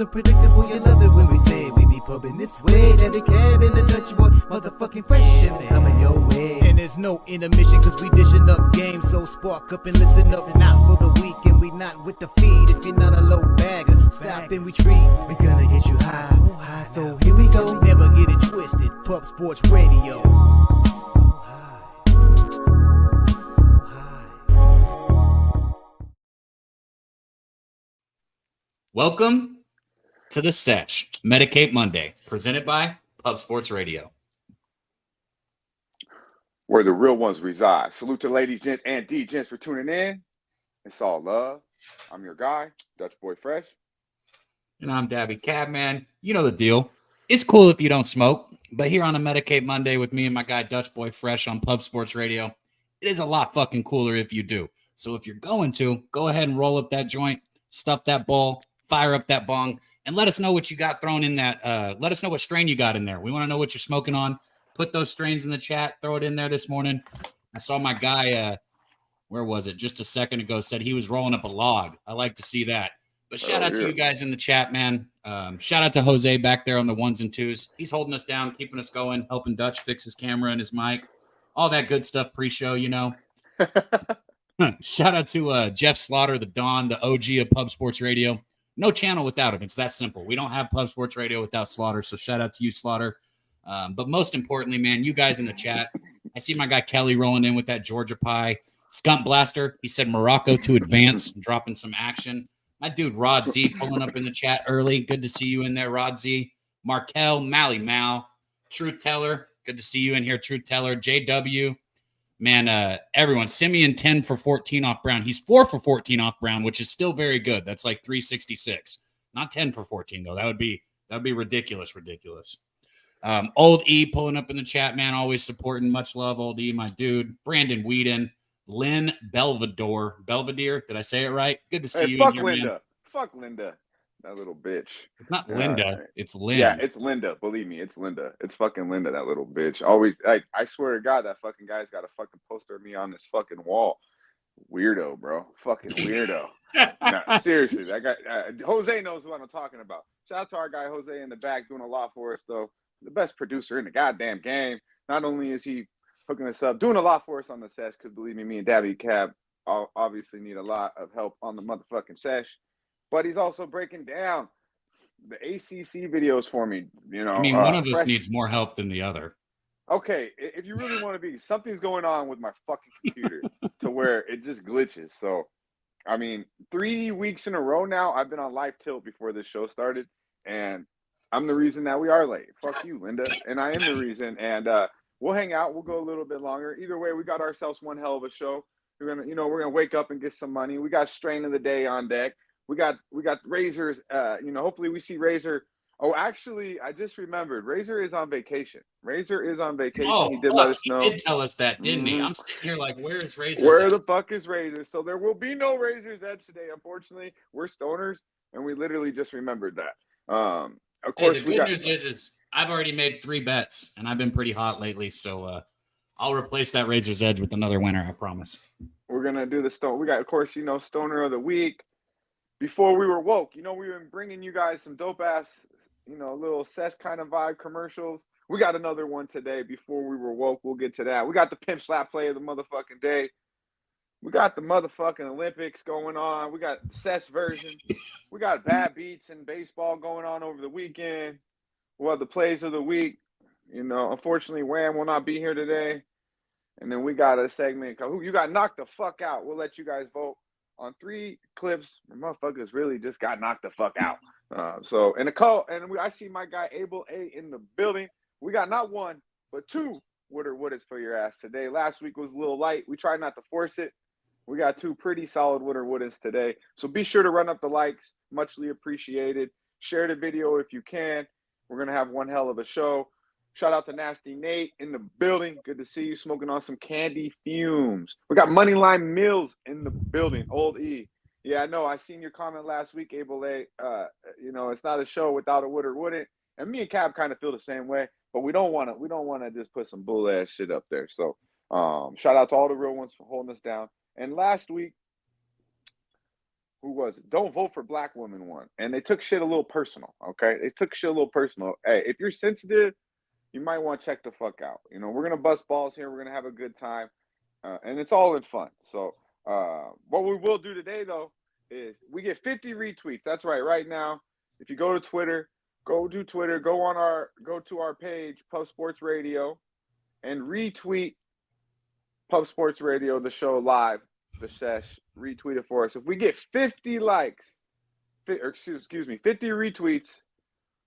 unpredictable, you love it when we say we be pubbing this way. Every cab in the country, boy, motherfucking fresh ships coming your way. And there's no intermission, cause we dishing up games. So spark up and listen up, not for the week. And we not with the feed, if you're not a low bagger, stop and retreat. We gonna get you high, so here we go. Never get it twisted, Pub Sports Radio. Welcome to the Sesh, Medicate Monday, presented by Pub Sports Radio. Where the real ones reside. Salute to ladies, gents, and D-gents for tuning in. It's all love. I'm your guy, Dutch Boy Fresh. And I'm Daby Cabman. You know the deal. It's cool if you don't smoke, but here on a Medicate Monday with me and my guy Dutch Boy Fresh on Pub Sports Radio, it is a lot fucking cooler if you do. So if you're going to, go ahead and roll up that joint, stuff that ball, fire up that bong, and let us know what you got thrown in that. Let us know what strain you got in there. We want to know what you're smoking on. Put those strains in the chat. Throw it in there this morning. I saw my guy, where was it? Just a second ago, said he was rolling up a log. I like to see that. But shout out to you guys in the chat, man. Shout out to Jose back there on the ones and twos. He's holding us down, keeping us going, helping Dutch fix his camera and his mic. All that good stuff pre-show, you know. Shout out to Jeff Slaughter, the Don, the OG of Pub Sports Radio. No channel without him. It's that simple. We don't have Pub Sports Radio without Slaughter, so shout out to you, Slaughter. But most importantly, man, you guys in the chat. I see my guy Kelly rolling in with that Georgia pie. Skunt Blaster, he said Morocco to advance, dropping some action. My dude Rod Z pulling up in the chat early. Good to see you in there, Rod Z. Markel, Mally Mal, Truth Teller. Good to see you in here, Truth Teller. JW. Man, everyone, Simeon 10 for 14 off Brown. He's 4 for 14 off Brown, which is still very good. That's like 366. Not 10 for 14 though. That would be ridiculous. Old E pulling up in the chat, man. Always supporting. Much love, Old E, my dude. Brandon Whedon, Lynn Belvedere. Did I say it right? Good to see you in here, Linda. man. Fuck Linda. That little bitch. It's not Linda. It's Lynn. Yeah, it's Linda. Believe me, it's Linda. It's fucking Linda, that little bitch. Always, I swear to God, that fucking guy's got a fucking poster of me on this fucking wall. Weirdo, bro. Fucking weirdo. Nah, seriously, that guy, Jose knows what I'm talking about. Shout out to our guy Jose in the back doing a lot for us, though. The best producer in the goddamn game. Not only is he hooking us up, doing a lot for us on the Sesh, because believe me and Daby Cab obviously need a lot of help on the motherfucking Sesh. But he's also breaking down the ACC videos for me. You know, I mean, one of us needs more help than the other. Okay, if you really want to be, something's going on with my fucking computer to where it just glitches. So, I mean, 3 weeks in a row now, I've been on live tilt before this show started, and I'm the reason that we are late. Fuck you, Linda, and I am the reason. And we'll hang out. We'll go a little bit longer. Either way, we got ourselves one hell of a show. We're gonna wake up and get some money. We got strain of the day on deck. We got Razor's. Hopefully we see Razor. Oh, actually, I just remembered. Razor is on vacation. Oh, he did let us know. He did tell us that, didn't he? I'm sitting here like, where is Razor? Where the fuck is Razor? So there will be no Razor's Edge today. Unfortunately, we're stoners, and we literally just remembered that. Of course, the good news is I've already made 3 bets, and I've been pretty hot lately. So I'll replace that Razor's Edge with another winner. I promise. We're gonna do the stone. We got, of course, Stoner of the Week. Before we were woke, we've been bringing you guys some dope ass, little Sesh kind of vibe commercials. We got another one today. Before we were woke, we'll get to that. We got the Pimp slap play of the motherfucking day. We got the motherfucking Olympics going on. We got the Sesh version. We got bad beats and baseball going on over the weekend. We'll have the plays of the week. Unfortunately, Wham will not be here today. And then we got a segment called Who You Got Knocked the Fuck Out. We'll let you guys vote on 3 clips. The motherfuckers really just got knocked the fuck out. I see my guy Abel A in the building. We got not 1, but 2 Wooders for your ass today. Last week was a little light. We tried not to force it. We got 2 pretty solid Wooders today. So be sure to run up the likes. Muchly appreciated. Share the video if you can. We're going to have one hell of a show. Shout out to Nasty Nate in the building. Good to see you smoking on some candy fumes. We got Moneyline Mills in the building. Old E. Yeah, I know. I seen your comment last week, Abel A. It's not a show without a would or wouldn't. And me and Cap kind of feel the same way, but we don't want to just put some bull ass shit up there. So shout out to all the real ones for holding us down. And last week, who was it? Don't vote for black women won. And they took shit a little personal, okay? They took shit a little personal. Hey, if you're sensitive, you might want to check the fuck out. You know, we're going to bust balls here. We're going to have a good time. And it's all in fun. So what we will do today, though, is we get 50 retweets. That's right. Right now, if you go to Twitter, go to our page, Pub Sports Radio, and retweet Pub Sports Radio, the show live, the Sesh, retweet it for us. If we get 50 likes, 50 retweets,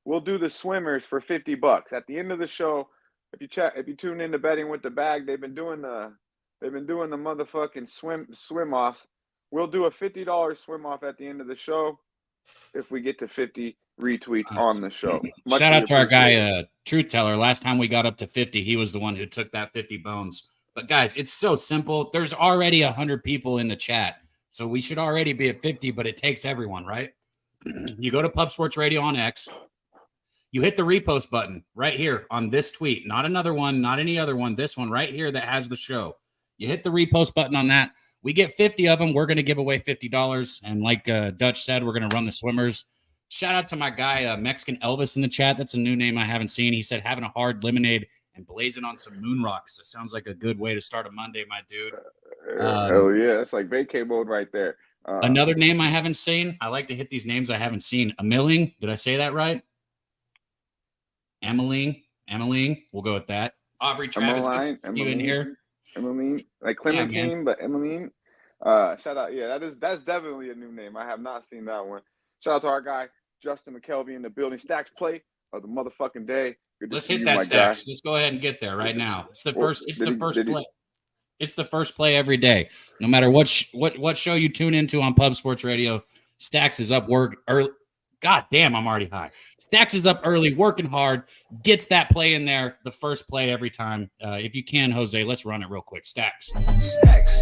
we'll do the swimmers for $50 at the end of the show. If you tune into Betting with the Bag, they've been doing the motherfucking swim offs. We'll do a $50 swim off at the end of the show if we get to 50 retweets on the show. Shout out to our guy, Truth Teller. Last time we got up to 50, he was the one who took that 50 bones. But guys, it's so simple. There's already 100 people in the chat, so we should already be at 50. But it takes everyone, right? You go to Pub Sports Radio on X. You hit the repost button right here on this tweet, not another one, not any other one. This one right here that has the show. You hit the repost button on that. We get 50 of them. We're going to give away $50. And like Dutch said, we're going to run the swimmers. Shout out to my guy, Mexican Elvis in the chat. That's a new name I haven't seen. He said, having a hard lemonade and blazing on some moon rocks. That sounds like a good way to start a Monday, my dude. Hell yeah. That's like vacay mode right there. Another name I haven't seen. I like to hit these names I haven't seen. Emmeling. Did I say that right? Emmeling. We'll go with that. Aubrey Travis. You in here? Emmeline, like Clementine, but Emmeline. Shout out, yeah, that's definitely a new name. I have not seen that one. Shout out to our guy Justin McKelvey in the building. Stacks play of the motherfucking day. Let's hit that Stacks. Let's go ahead and get there right now. It's the first. It's the first play. It's the first play every day. No matter what show you tune into on Pub Sports Radio, Stacks is up work early. God damn, I'm already high. Stacks is up early, working hard, gets that play in there, the first play every time. If you can, Jose, let's run it real quick. Stacks. Stacks.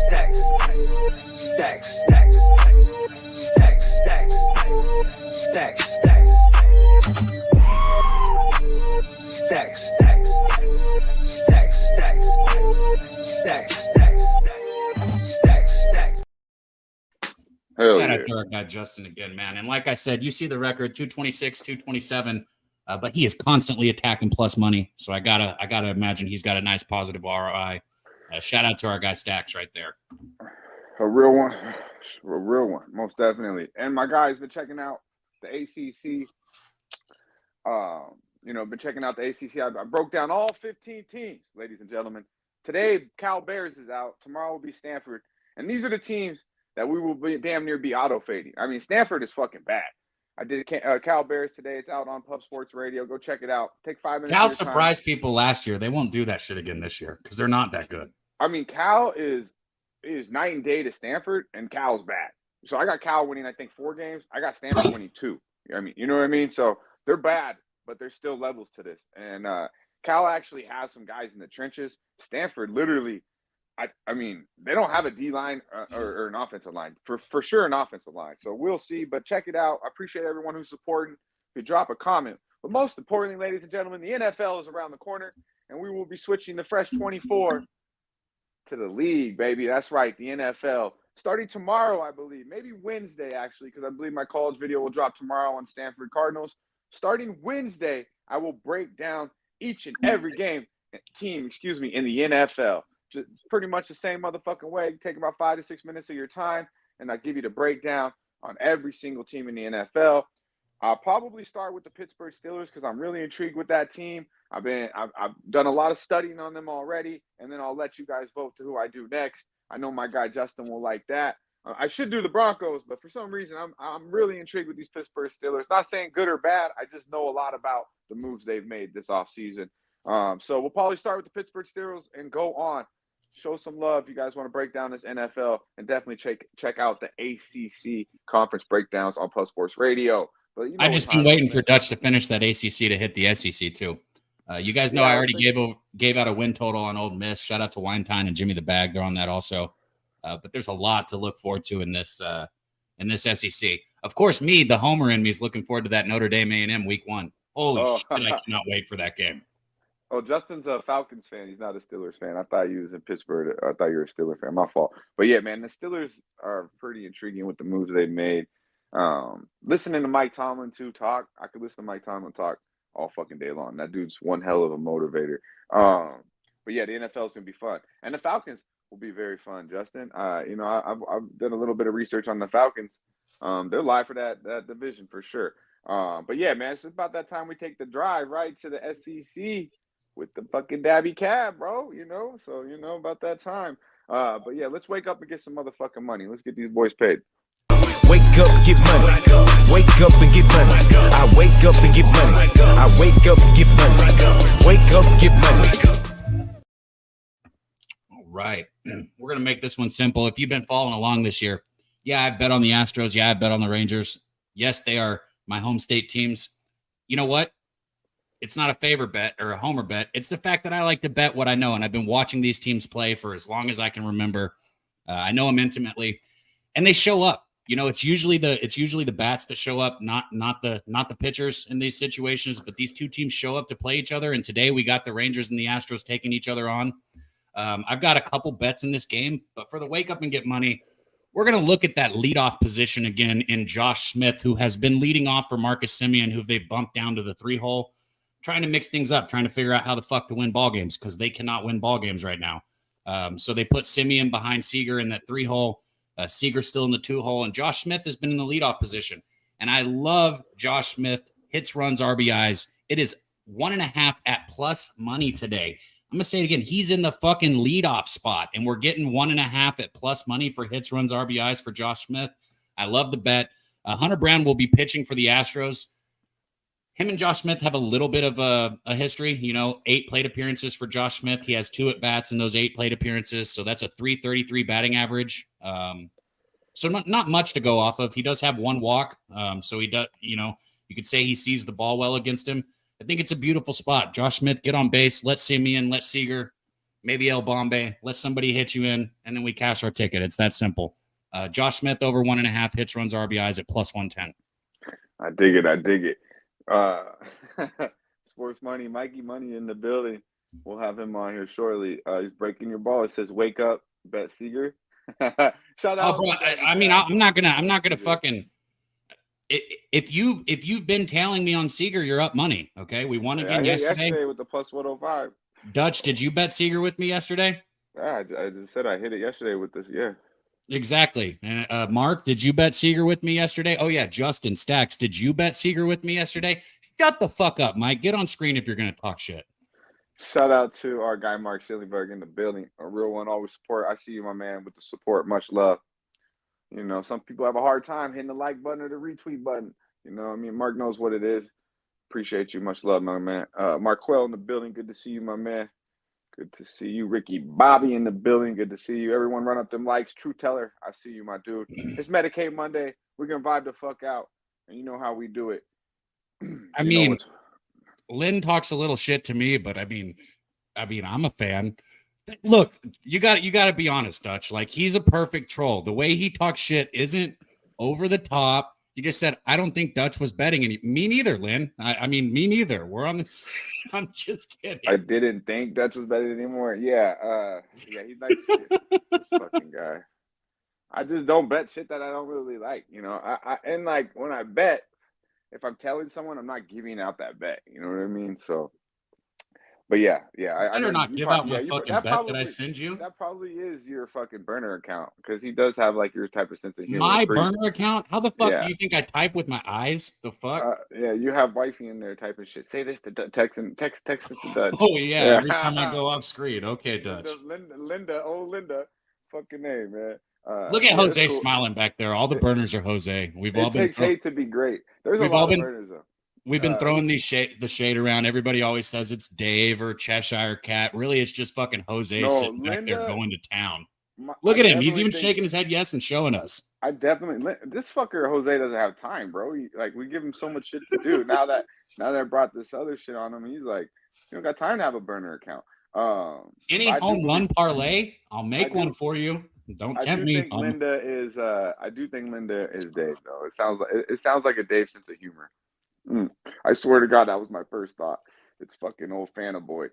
Shout out to our guy Justin again, man. And like I said, you see the record 226, 227, but he is constantly attacking plus money. So I gotta imagine he's got a nice positive ROI. Shout out to our guy Stacks right there. A real one, most definitely. And my guy's been checking out the ACC. Been checking out the ACC. I broke down all 15 teams, ladies and gentlemen. Today, Cal Bears is out. Tomorrow will be Stanford. And these are the teams that we will be damn near be auto-fading. I mean, Stanford is fucking bad. I did Cal Bears today. It's out on Pub Sports Radio. Go check it out. Take 5 minutes. Cal surprised people last year. They won't do that shit again this year because they're not that good. I mean, Cal is night and day to Stanford, and Cal's bad. So I got Cal winning, I think, 4 games. I got Stanford winning 2. I mean, you know what I mean? So they're bad, but there's still levels to this. And Cal actually has some guys in the trenches. Stanford literally, I mean, they don't have a D-line or an offensive line. For sure an offensive line. So we'll see, but check it out. I appreciate everyone who's supporting. If you drop a comment. But most importantly, ladies and gentlemen, the NFL is around the corner, and we will be switching the Fresh 24 to the league, baby. That's right, the NFL. Starting tomorrow, I believe. Maybe Wednesday, actually, because I believe my college video will drop tomorrow on Stanford Cardinals. Starting Wednesday, I will break down each and every team in the NFL. Just pretty much the same motherfucking way. Take about 5 to 6 minutes of your time, and I'll give you the breakdown on every single team in the NFL. I'll probably start with the Pittsburgh Steelers because I'm really intrigued with that team. I've done a lot of studying on them already, and then I'll let you guys vote to who I do next. I know my guy Justin will like that. I should do the Broncos, but for some reason I'm really intrigued with these Pittsburgh Steelers. Not saying good or bad. I just know a lot about the moves they've made this offseason. So we'll probably start with the Pittsburgh Steelers and go on. Show some love if you guys want to break down this NFL, and definitely check out the ACC conference breakdowns on Pub Sports Radio. But I've just been waiting for Dutch to finish that ACC to hit the SEC too. You guys know I already gave out a win total on Ole Miss. Shout out to Winetine and Jimmy the Bag. They're on that also. But there's a lot to look forward to in this SEC. Of course, me, the homer in me, is looking forward to that Notre Dame A&M Week 1. Holy shit, I cannot wait for that game. Oh, Justin's a Falcons fan. He's not a Steelers fan. I thought he was in Pittsburgh. I thought you were a Steelers fan. My fault. But yeah, man, the Steelers are pretty intriguing with the moves they've made. Listening to Mike Tomlin talk, I could listen to Mike Tomlin talk all fucking day long. That dude's one hell of a motivator. But yeah, the NFL is gonna be fun, and the Falcons will be very fun. Justin, I've done a little bit of research on the Falcons. They're live for that division for sure. But yeah, man, it's about that time we take the drive right to the SEC with the fucking Daby cab, bro. So about that time. But yeah, let's wake up and get some motherfucking money. Let's get these boys paid. Wake up, get money. Wake up and get money. I wake up and get money. I wake up and get money. Wake up, get money. All right. We're going to make this one simple. If you've been following along this year, yeah, I bet on the Astros. Yeah, I bet on the Rangers. Yes, they are my home state teams. You know what? It's not a favor bet or a homer bet. It's the fact that I like to bet what I know, and I've been watching these teams play for as long as I can remember. I know them intimately, and they show up. It's usually the bats that show up, not the pitchers in these situations. But these two teams show up to play each other, and today we got the Rangers and the Astros taking each other on. I've got a couple bets in this game, but for the wake up and get money, we're going to look at that leadoff position again in Josh Smith, who has been leading off for Marcus Semien, who they've bumped down to the 3-hole, trying to mix things up, trying to figure out how the fuck to win ball games because they cannot win ball games right now. So they put Semien behind Seager in that 3-hole. Seager still in the 2-hole, and Josh Smith has been in the leadoff position. And I love Josh Smith, hits, runs, RBIs. It is 1.5 at plus money today. I'm going to say it again. He's in the fucking leadoff spot, and we're getting 1.5 at plus money for hits, runs, RBIs for Josh Smith. I love the bet. Hunter Brown will be pitching for the Astros. Him and Josh Smith have a little bit of a history, 8 plate appearances for Josh Smith. He has 2 at-bats in those 8 plate appearances, so that's a .333 batting average. So not much to go off of. He does have 1 walk, so he does, you could say he sees the ball well against him. I think it's a beautiful spot. Josh Smith, get on base, let Semien, let Seager, maybe El Bombay, let somebody hit you in, and then we cash our ticket. It's that simple. Josh Smith over 1.5 hits, runs, RBIs at plus 110. I dig it. Sports Money, Mikey Money in the building. We'll have him on here shortly. He's breaking your ball. It says, "Wake up, bet Seager." Shout out. Oh, bro, I'm not gonna fucking. If you've been tailing me on Seager, you're up money. Okay, we won again yesterday with the plus 105. Dutch, did you bet Seager with me yesterday? Yeah, I just said I hit it yesterday with this. Yeah. Exactly. And Mark, did you bet Seager with me yesterday? Oh yeah, Justin Stacks, did you bet Seager with me yesterday? Shut the fuck up, Mike. Get on screen if you're gonna talk shit. Shout out to our guy Mark Schillingberg in the building. A real one, always support. I see you, my man, with the support. Much love. Some people have a hard time hitting the like button or the retweet button. Mark knows what it is. Appreciate you. Much love, my man. Mark Quell in the building. Good to see you, my man. Good to see you. Ricky Bobby in the building. Good to see you. Everyone run up them likes. True Teller, I see you, my dude. It's Medicate Monday. We're going to vibe the fuck out. And you know how we do it. Lynn talks a little shit to me, but I mean, I'm a fan. Look, you got to be honest, Dutch. Like, he's a perfect troll. The way he talks shit isn't over the top. You just said, I don't think Dutch was betting any. Me neither, Lynn. Me neither. We're on this. I'm just kidding. I didn't think Dutch was betting anymore. Yeah. He's like this fucking guy. I just don't bet shit that I don't really like. And like when I bet, if I'm telling someone, I'm not giving out that bet. You know what I mean? So. But yeah. I better not give out my fucking bet that I send you. That probably is your fucking burner account because he does have like your type of sense of humor. My burner account? How the fuck do you think I type with my eyes? The fuck? Yeah, you have wifey in there typing shit. Say this to text it to Dutch. Oh yeah, every time I go off screen. Okay, Dutch. Linda, fucking name, man. Look at Jose smiling back there. All the burners are Jose. It takes hate to be great. There's a lot of burners though. We've been throwing the shade around. Everybody always says it's Dave or Cheshire Cat. Really, it's just fucking Jose sitting back there going to town. Look at him. He's even shaking his head yes and showing us. This fucker Jose doesn't have time, bro. We give him so much shit to do. Now that I brought this other shit on him, he's like, you don't got time to have a burner account. Any home run parlay? I'll make one for you. Don't tempt me. I do think Linda is Dave though. It sounds like a Dave sense of humor. I swear to God, that was my first thought. It's fucking old Fanta boy.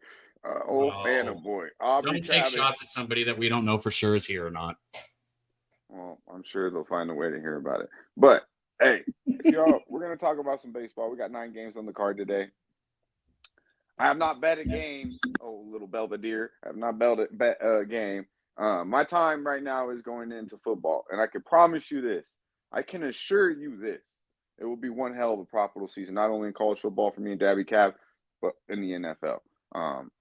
Old Fanta boy. Aubrey Don't take Travis. shots at somebody that we don't know for sure is here or not. Well, I'm sure they'll find a way to hear about it. But hey, if y'all, we're gonna talk about some baseball. We got 9 games on the card today. I have not bet a game. Oh, little Belvedere. I have not bet a game. My time right now is going into football, and I can promise you this. I can assure you this. It will be one hell of a profitable season, not only in college football for me and Daby Cab, but in the NFL.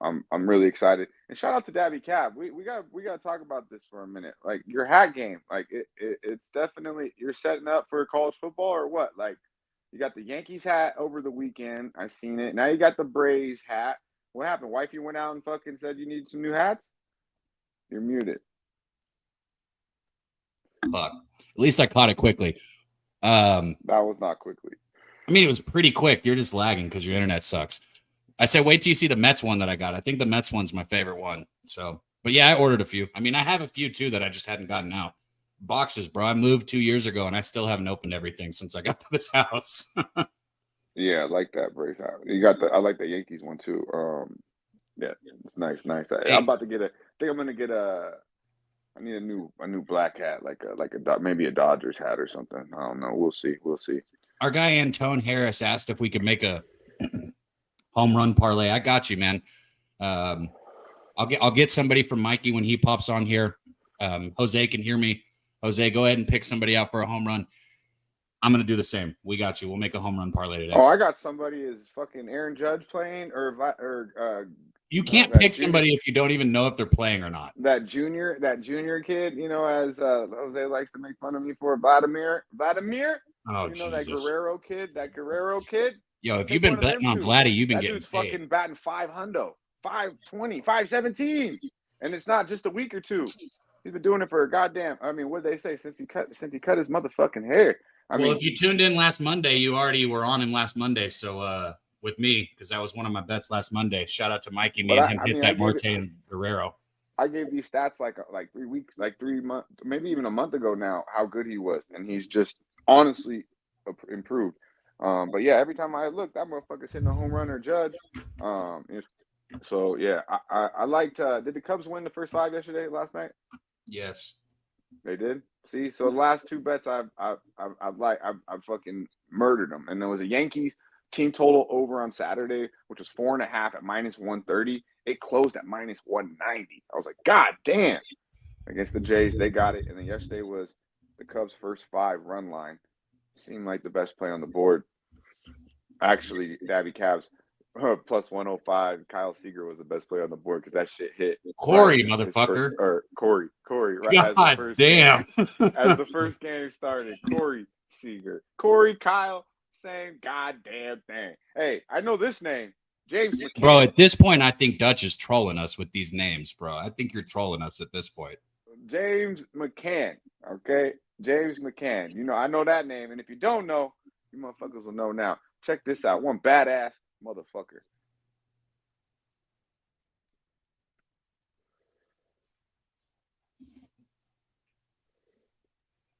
I'm really excited. And shout out to Daby Cab. We got to talk about this for a minute. Like your hat game, like it's definitely, you're setting up for college football or what? Like you got the Yankees hat over the weekend. I seen it. Now you got the Braves hat. What happened? Wifey went out and fucking said you need some new hats? You're muted. Fuck. At least I caught it quickly. That was not quickly. I mean, it was pretty quick. You're just lagging because your internet sucks. I said, wait till you see the Mets one that I got. I think the Mets one's my favorite one. So, but yeah, I ordered a few. I mean, I have a few too that I just hadn't gotten out. Boxes, bro. I moved 2 years ago and I still haven't opened everything since I got to this house. Yeah, I like that Braves hat. You got I like the Yankees one too. Yeah, it's nice. I'm about to get I think I'm gonna get I need a new black hat, maybe a Dodgers hat or something. I don't know. We'll see. Our guy Antone Harris asked if we could make a home run parlay. I got you, man. I'll get somebody from Mikey when he pops on here. Jose can hear me. Jose, go ahead and pick somebody out for a home run. I'm gonna do the same. We got you. We'll make a home run parlay today. Oh, I got somebody. Is fucking Aaron Judge playing or you can't pick somebody if you don't even know if they're playing or not. That junior kid, as Jose likes to make fun of me for, Vladimir. Oh, Jesus. That Guerrero kid. Yo, if you've been betting on Vladdy, you've been getting dude's paid. Fucking batting 500, 520, 517, and it's not just a week or two. He's been doing it for a goddamn. I mean, what did they say since he cut his motherfucking hair? I mean, if you tuned in last Monday, you already were on him last Monday. So with me, because that was one of my bets last Monday. Shout out to Mikey. Me and him hit that Marte and Guerrero. I gave these stats like 3 weeks, 3 months, maybe even a month ago now, how good he was, and he's just honestly improved. But yeah, every time I look, that motherfucker's hitting a home run or Judge. So yeah, I liked. Did the Cubs win the first 5 last night? Yes, they did. See, so the last 2 bets I fucking murdered them, and there was a Yankees team total over on Saturday, which was 4.5 at -130. It closed at -190. I was like, God damn! Against the Jays, they got it, and then yesterday was the Cubs' first 5-run line. Seemed like the best play on the board. Actually, Daby Cavs plus 105. Kyle Seager was the best player on the board because that shit hit. Corey, motherfucker. Corey. Right, God damn. As the first game started, Corey Seager. Corey, Kyle, same goddamn thing. Hey, I know this name. James McCann. Bro, at this point, I think Dutch is trolling us with these names, bro. I think you're trolling us at this point. James McCann, okay? James McCann. I know that name. And if you don't know, you motherfuckers will know now. Check this out. One badass motherfucker.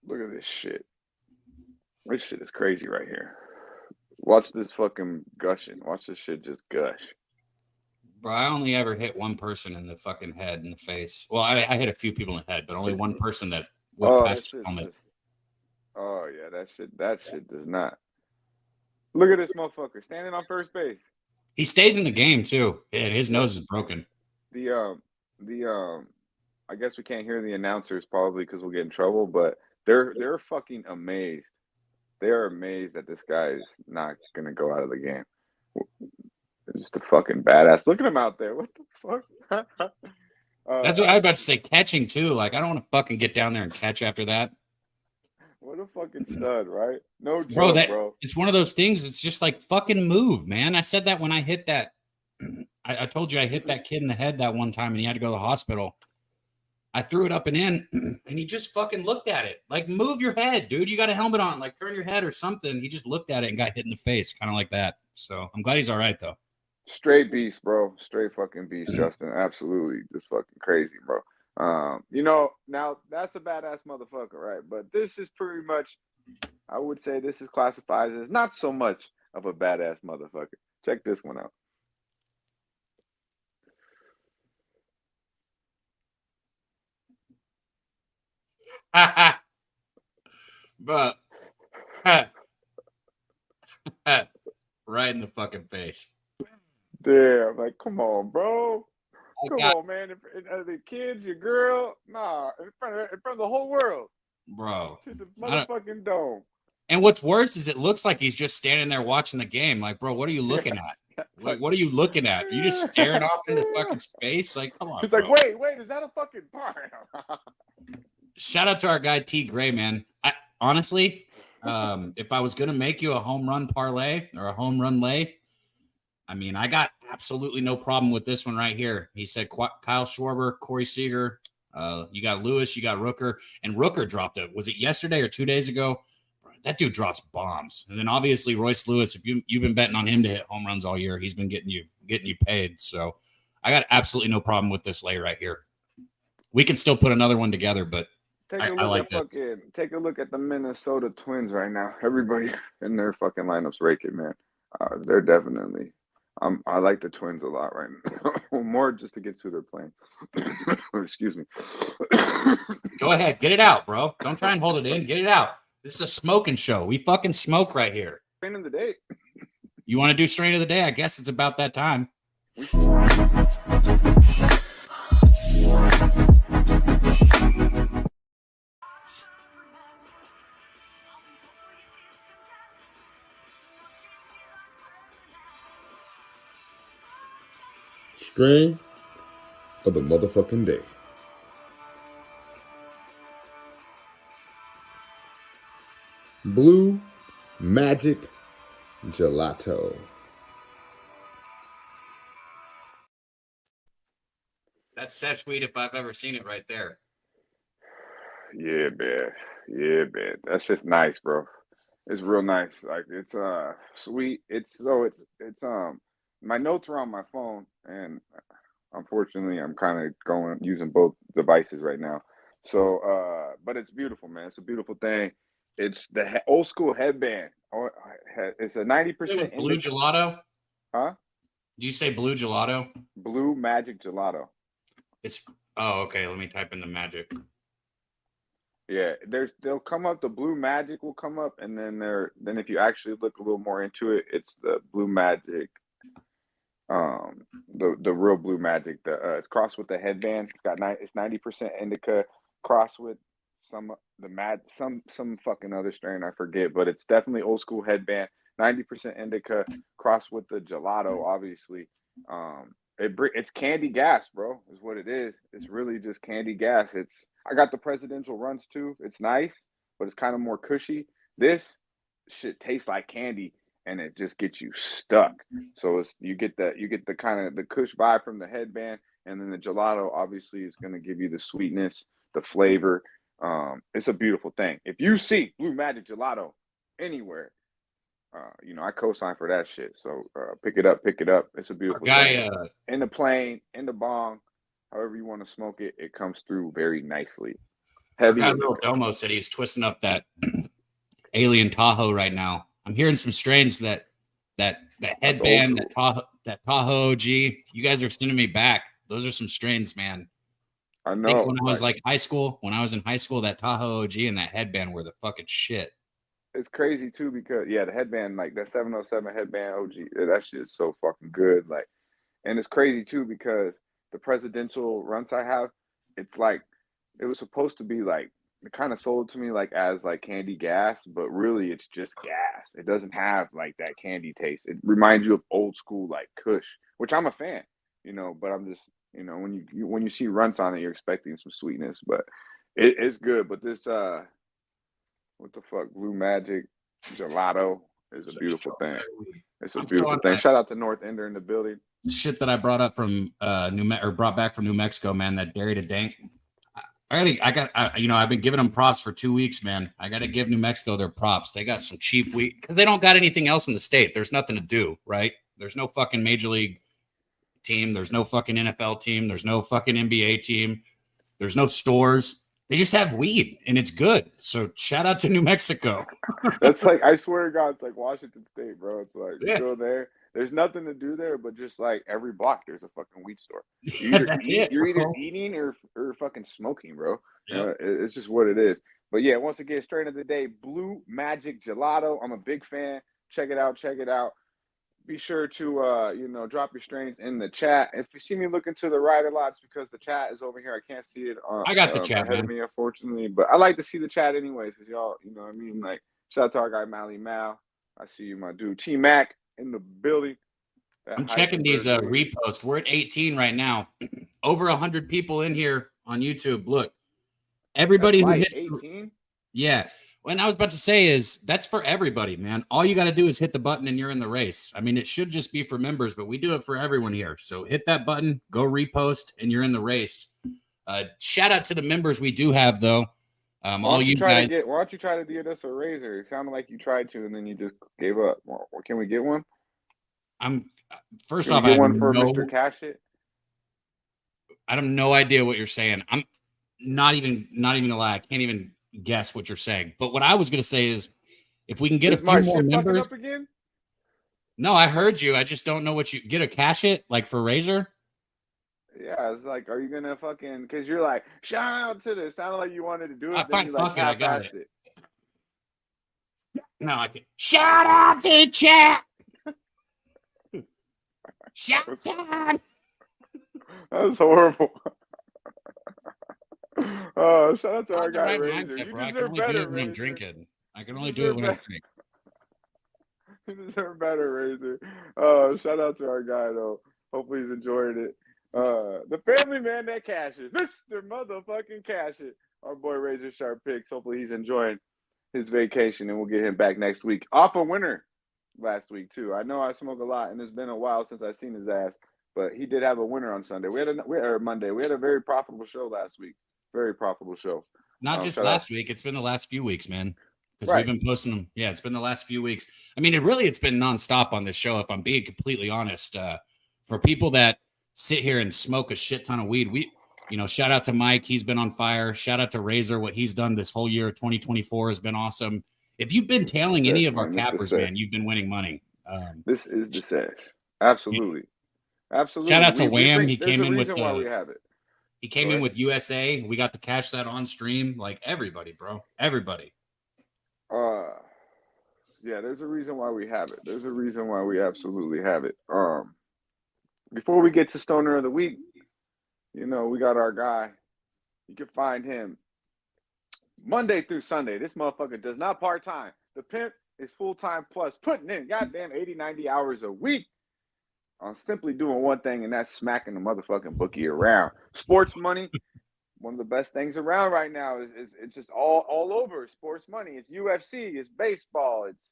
Look at this shit. This shit is crazy right here. Watch this fucking gushing. Watch this shit just gush. Bro, I only ever hit one person in the fucking head, in the face. Well, I hit a few people in the head, but only one person that went past the helmet. Oh, yeah, that shit does not. Look at this motherfucker standing on first base. He stays in the game too. And his nose is broken. I guess we can't hear the announcers probably because we'll get in trouble, but they're fucking amazed. They're amazed that this guy is not gonna go out of the game. They're just a fucking badass. Look at him out there. What the fuck? That's what I was about to say. Catching too. Like I don't want to fucking get down there and catch after that. What a fucking stud, right? No joke, bro. It's one of those things. It's just like fucking move, man. I said that when I hit that. I told you I hit that kid in the head that one time and he had to go to the hospital. I threw it up and in and he just fucking looked at it. Like, move your head, dude. You got a helmet on. Like, turn your head or something. He just looked at it and got hit in the face, kind of like that. So I'm glad he's all right, though. Straight beast, bro. Straight fucking beast, Justin. Absolutely. Just fucking crazy, bro. Now that's a badass motherfucker, right? But this is pretty much, I would say this is classified as not so much of a badass motherfucker. Check this one out. But right in the fucking face. Damn, like, come on, bro. Come on, man. The kids, your girl, nah, in front of the whole world. Bro. To the motherfucking dome. And what's worse is it looks like he's just standing there watching the game. Like, bro, what are you looking at? Like, what are you looking at? You just staring off into fucking space? Like, come on. He's bro. like, wait, is that a fucking barn? Shout out to our guy T Gray, man. Honestly, if I was gonna make you a home run parlay or a home run lay, I mean, I got absolutely no problem with this one right here. He said Kyle Schwarber, Corey Seager, you got Lewis, you got Rooker, and Rooker dropped it. Was it yesterday or 2 days ago? That dude drops bombs. And then obviously Royce Lewis, if you've been betting on him to hit home runs all year, he's been getting you paid. So I got absolutely no problem with this lay right here. We can still put another one together, but I like that. Take a look at the Minnesota Twins right now. Everybody in their fucking lineups raking, man. They're definitely. I like the Twins a lot right now. More just to get to their playing. Excuse me. Go ahead, get it out, bro. Don't try and hold it in. Get it out. This is a smoking show. We fucking smoke right here. Strain of the day. You want to do strain of the day? I guess it's about that time. Strain of the motherfucking day. Blue Magic Gelato. That's Sesh weed if I've ever seen it right there. Yeah, man. Yeah, man. That's just nice, bro. It's real nice. Like it's sweet. It's my notes are on my phone, and unfortunately I'm kind of using both devices right now. So but it's beautiful, man. It's a beautiful thing. It's the old school headband. It's a 90% blue gelato. Huh? Do you say blue gelato? Blue Magic Gelato. Okay. Let me type in the magic. Yeah, they'll come up. The Blue Magic will come up, and then if you actually look a little more into it, it's the Blue Magic. The real Blue Magic. It's crossed with the headband. It's 90% indica, crossed with some fucking other strain I forget, but it's definitely old school headband. 90% indica, crossed with the gelato. Obviously, it's candy gas, bro. Is what it is. It's really just candy gas. I got the presidential runs too. It's nice, but it's kind of more cushy. This shit tastes like candy, and it just gets you stuck. So you get the kind of the kush vibe from the headband, and then the gelato obviously is going to give you the sweetness, the flavor. It's a beautiful thing. If you see Blue Magic Gelato anywhere, I co-sign for that shit. So pick it up. It's a beautiful thing. In the plane, in the bong, however you want to smoke it, it comes through very nicely. Heavy. Little Domo said he's twisting up that alien Tahoe right now. I'm hearing some strains that headband, that Tahoe OG. You guys are sending me back. Those are some strains, man. I know. I think when I was when I was in high school, that Tahoe OG and that headband were the fucking shit. It's crazy too because the headband, like that 707 headband OG, that shit is so fucking good. Like, and it's crazy too because the presidential runs I have, it's like it was supposed to be like it kind of sold to me like as like candy gas, but really it's just gas. It doesn't have like that candy taste. It reminds you of old school like Kush, which I'm a fan, but I'm just when you see runts on it, you're expecting some sweetness, but it's good. But this what the fuck, Blue Magic Gelato is a beautiful thing. It's a beautiful thing. Shout out to North Ender in the building. Shit that I brought up from brought back from New Mexico, man. That dairy to dank. I've been giving them props for 2 weeks, man. I got to give New Mexico their props. They got some cheap wheat because they don't got anything else in the state. There's nothing to do, right? There's no fucking major league team. There's no fucking NFL team. There's no fucking NBA team. There's no stores. They just have weed, and it's good. So shout out to New Mexico. That's like, I swear to God, it's like Washington State, bro. It's like you go there, There's nothing to do there, but just like every block, there's a fucking weed store. You're either eating or fucking smoking, bro. Yep. It's just what it is. But yeah, once again, straight into the day, Blue Magic Gelato. I'm a big fan. Check it out. Be sure to drop your strains in the chat. If you see me looking to the right a lot, it's because the chat is over here. I can't see it. I got the chat, ahead man. of me, unfortunately. But I like to see the chat anyways, because y'all, you know what I mean? Like, shout out to our guy Mally Mal. I see you, my dude. T Mac in the building. I'm checking these reposts. We're at 18 right now. Over 100 people in here on YouTube. Look, everybody who hits 18. Yeah. What I was about to say is that's for everybody, man. All you got to do is hit the button and you're in the race. I mean, it should just be for members, but we do it for everyone here. So hit that button, go repost, and you're in the race. Shout out to the members we do have, though. All you guys. Why don't you try to get us a razor? It sounded like you tried to, and then you just gave up. Well, can we get one? First off, I have one for Mr. Cash It. I have no idea what you're saying. I'm not even gonna lie. I can't even guess what you're saying. But what I was gonna say is, if we can get a few more members. Up again? No, I heard you. I just don't know what you get a Cash It like for razor. Yeah, it's like, are you gonna fucking? Because you're like, shout out to this. Sounded like you wanted to do it. Fine, fuck it. I got it. No, I can't. Shout out to chat. Shout out. That was horrible. Oh, shout out to our guy Razor. You deserve better, Razor. I'm drinking. I can only do it when I'm drinking. You deserve better, Razor. Shout out to our guy though. Hopefully he's enjoying it. The family man that cashes, Mr. Motherfucking Cash It. Our boy Razor Sharp Picks. Hopefully he's enjoying his vacation, and we'll get him back next week. Off a winner last week too. I know I smoke a lot, and it's been a while since I've seen his ass, but he did have a winner on Sunday. We had Monday. We had a very profitable show last week. Very profitable show. Not just last week. It's been the last few weeks, man. Because we've been posting them. Yeah, it's been the last few weeks. I mean, it's been nonstop on this show, if I'm being completely honest. For people that sit here and smoke a shit ton of weed, shout out to Mike. He's been on fire. Shout out to Razor. What he's done this whole year, 2024, has been awesome. If you've been tailing any of our cappers, man, you've been winning money. This is the Sesh. Absolutely. Absolutely. Shout out to Wham. He came in with why we have it. He came in with USA. We got to cash that on stream. Like everybody, bro. Everybody. Yeah, there's a reason why we have it. There's a reason why we absolutely have it. Before we get to Stoner of the Week, we got our guy. You can find him Monday through Sunday. This motherfucker does not part-time. The Pimp is full-time plus, putting in goddamn 80, 90 hours a week on simply doing one thing, and that's smacking the motherfucking bookie around. Sports money, one of the best things around right now is it's just all over sports money. It's UFC, it's baseball, it's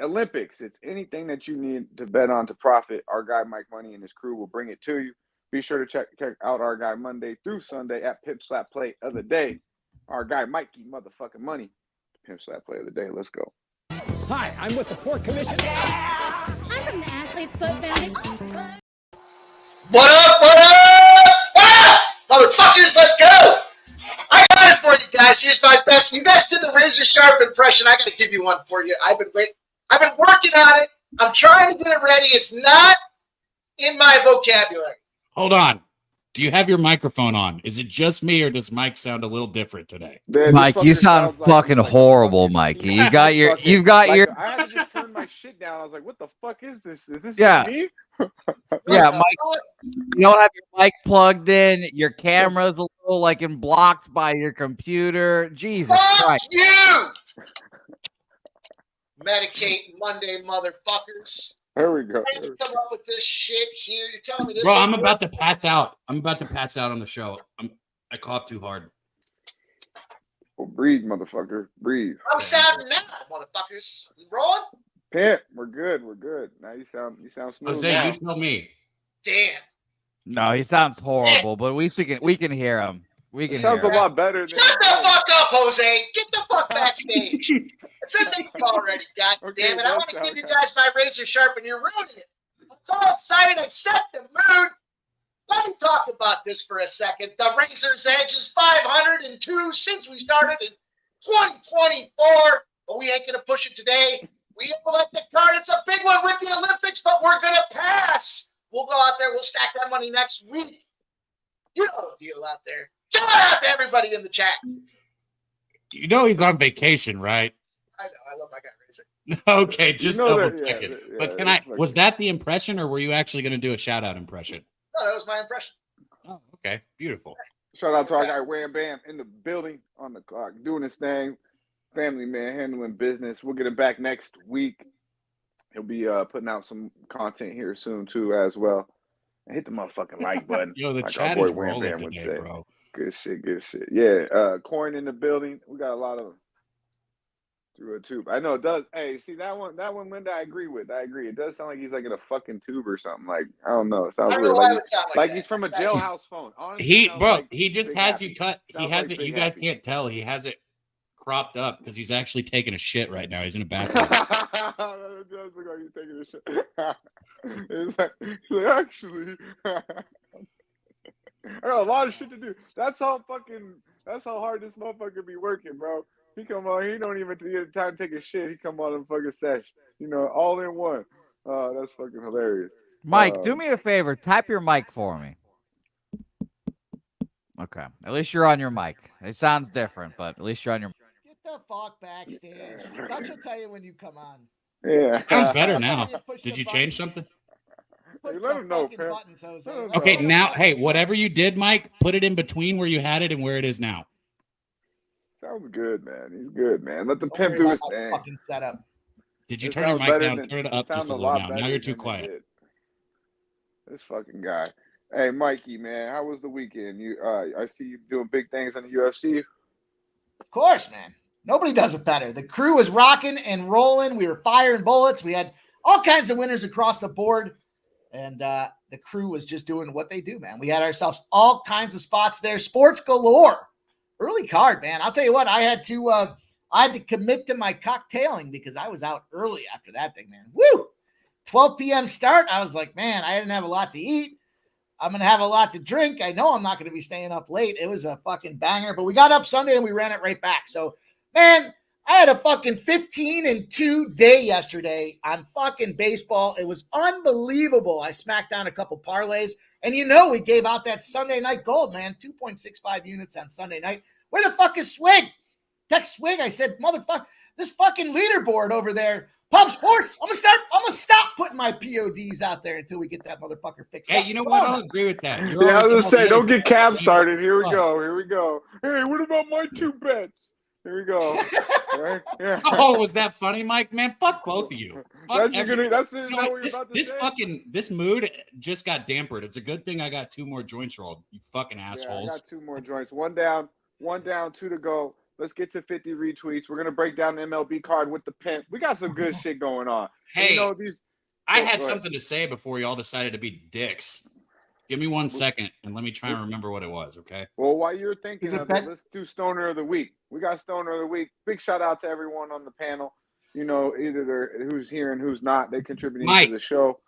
Olympics, it's anything that you need to bet on to profit. Our guy Mike Money and his crew will bring it to you. Be sure to check out our guy Monday through Sunday at Pimp Slap Play of the Day. Our guy Mikey motherfucking Money. Pimp Slap Play of the Day. Let's go. Hi, I'm with the Port Commission. I'm from the Athlete's Foot Foundation. What up? What up? Ah! Motherfuckers, let's go! I got it for you guys. Here's my best. You guys did the Razor Sharp impression. I got to give you one for you. I've been working on it. I'm trying to get it ready. It's not in my vocabulary. Hold on. Do you have your microphone on? Is it just me, or does Mike sound a little different today? Man, Mike, you sound fucking horrible, Mikey. You've got your. I had to just turn my shit down. I was like, "What the fuck is this? Is this me?" Yeah, Mike. You don't have your mic plugged in. Your camera's a little blocked by your computer. Jesus Christ! You Medicate Monday, motherfuckers. Here we go. Trying to come up with this shit here. You're telling me this? Bro, I'm about to pass out. I'm about to pass out on the show. I coughed too hard. Well, breathe, motherfucker. Breathe. I'm sounding now, motherfuckers. You rolling? Pimp, we're good. We're good. Now you sound smooth. Jose, now. you tell me. Damn. No, he sounds horrible, but we can hear him. We can. Sounds a lot better than. Shut the fuck up, Jose. Get the fuck backstage. It's in the already. God damn it! I want to give you guys my Razor Sharp, and you're ruining it. I'm so excited. I set the mood. Let me talk about this for a second. The Razor's Edge is 502 since we started in 2024, but we ain't gonna push it today. We elect the card. It's a big one with the Olympics, but we're going to pass. We'll go out there. We'll stack that money next week. You know the deal out there. Shout out to everybody in the chat. You know he's on vacation, right? I know. I love my guy, Razor. Okay, just double check it. But was that the impression, or were you actually going to do a shout out impression? No, that was my impression. Oh, okay. Beautiful. Shout out to our guy Wham Bam in the building on the clock, doing his thing. Family man, handling business. We'll get him back next week. He'll be putting out some content here soon too, as well. And hit the motherfucking like button. Yo, the like chat is rolling today, bro. Good shit. Yeah, Coin in the building. We got a lot of through a tube. I know it does. Hey, see that one, Linda, I agree with. I agree. It does sound like he's like in a fucking tube or something. Like, I don't know. It sounds weird. Like he's from a jailhouse phone. Honestly, he just has you cut. He has it. You guys can't tell. He has it cropped up because he's actually taking a shit right now. He's in a bathroom. It does look like he's taking a shit. It's like actually, I got a lot of shit to do. That's how hard this motherfucker be working, bro. He come on, he don't even get time to take a shit. He come on and fucking Sesh, all in one. That's fucking hilarious. Mike, do me a favor. Type your mic for me. Okay. At least you're on your mic. It sounds different, but at least you're on your. Get the fuck backstage. Dutch will tell you when you come on. Yeah. Sounds better now. Did you change something? Hey, let him know, Pimp. Okay, now, hey, whatever you did, Mike, put it in between where you had it and where it is now. Sounds good, man. He's good, man. Let the Pimp do his thing. Fucking setup. Did you turn your mic down? Turn it up just a little now. Now you're too quiet. This fucking guy. Hey, Mikey, man, how was the weekend? I see you doing big things on the UFC. Of course, man. Nobody does it better. The crew was rocking and rolling. We were firing bullets. We had all kinds of winners across the board. And the crew was just doing what they do, man. We had ourselves all kinds of spots there. Sports galore. Early card, man. I'll tell you what, I had to commit to my cocktailing because I was out early after that thing, man. Woo! 12 p.m. start. I was like, man, I didn't have a lot to eat. I'm going to have a lot to drink. I know I'm not going to be staying up late. It was a fucking banger, but we got up Sunday and we ran it right back. So, man, I had a fucking 15-2 day yesterday on fucking baseball. It was unbelievable. I smacked down a couple parlays. And we gave out that Sunday night gold, man. 2.65 units on Sunday night. Where the fuck is Swig? Text Swig. I said, motherfucker, this fucking leaderboard over there. Pub Sports. I'm gonna stop putting my PODs out there until we get that motherfucker fixed. Hey, you know what? I'll agree with that. I was gonna say, don't get Cab started. Here we go. Hey, what about my two bets? Here we go. Yeah. Oh, was that funny, Mike? Man, fuck both of you. This mood just got dampered. It's a good thing I got 2 more joints rolled. You fucking assholes. I got 2 more joints. One down, 2 to go. Let's get to 50 retweets. We're gonna break down the MLB card with the Pimp. We got some good shit going on. Hey, I had something to say before y'all decided to be dicks. Give me 1 second and let me try and remember what it was, okay? Well, while you're thinking of it, let's do Stoner of the Week. We got Stoner of the Week. Big shout out to everyone on the panel. Either they're who's here and who's not. They contributing to the show.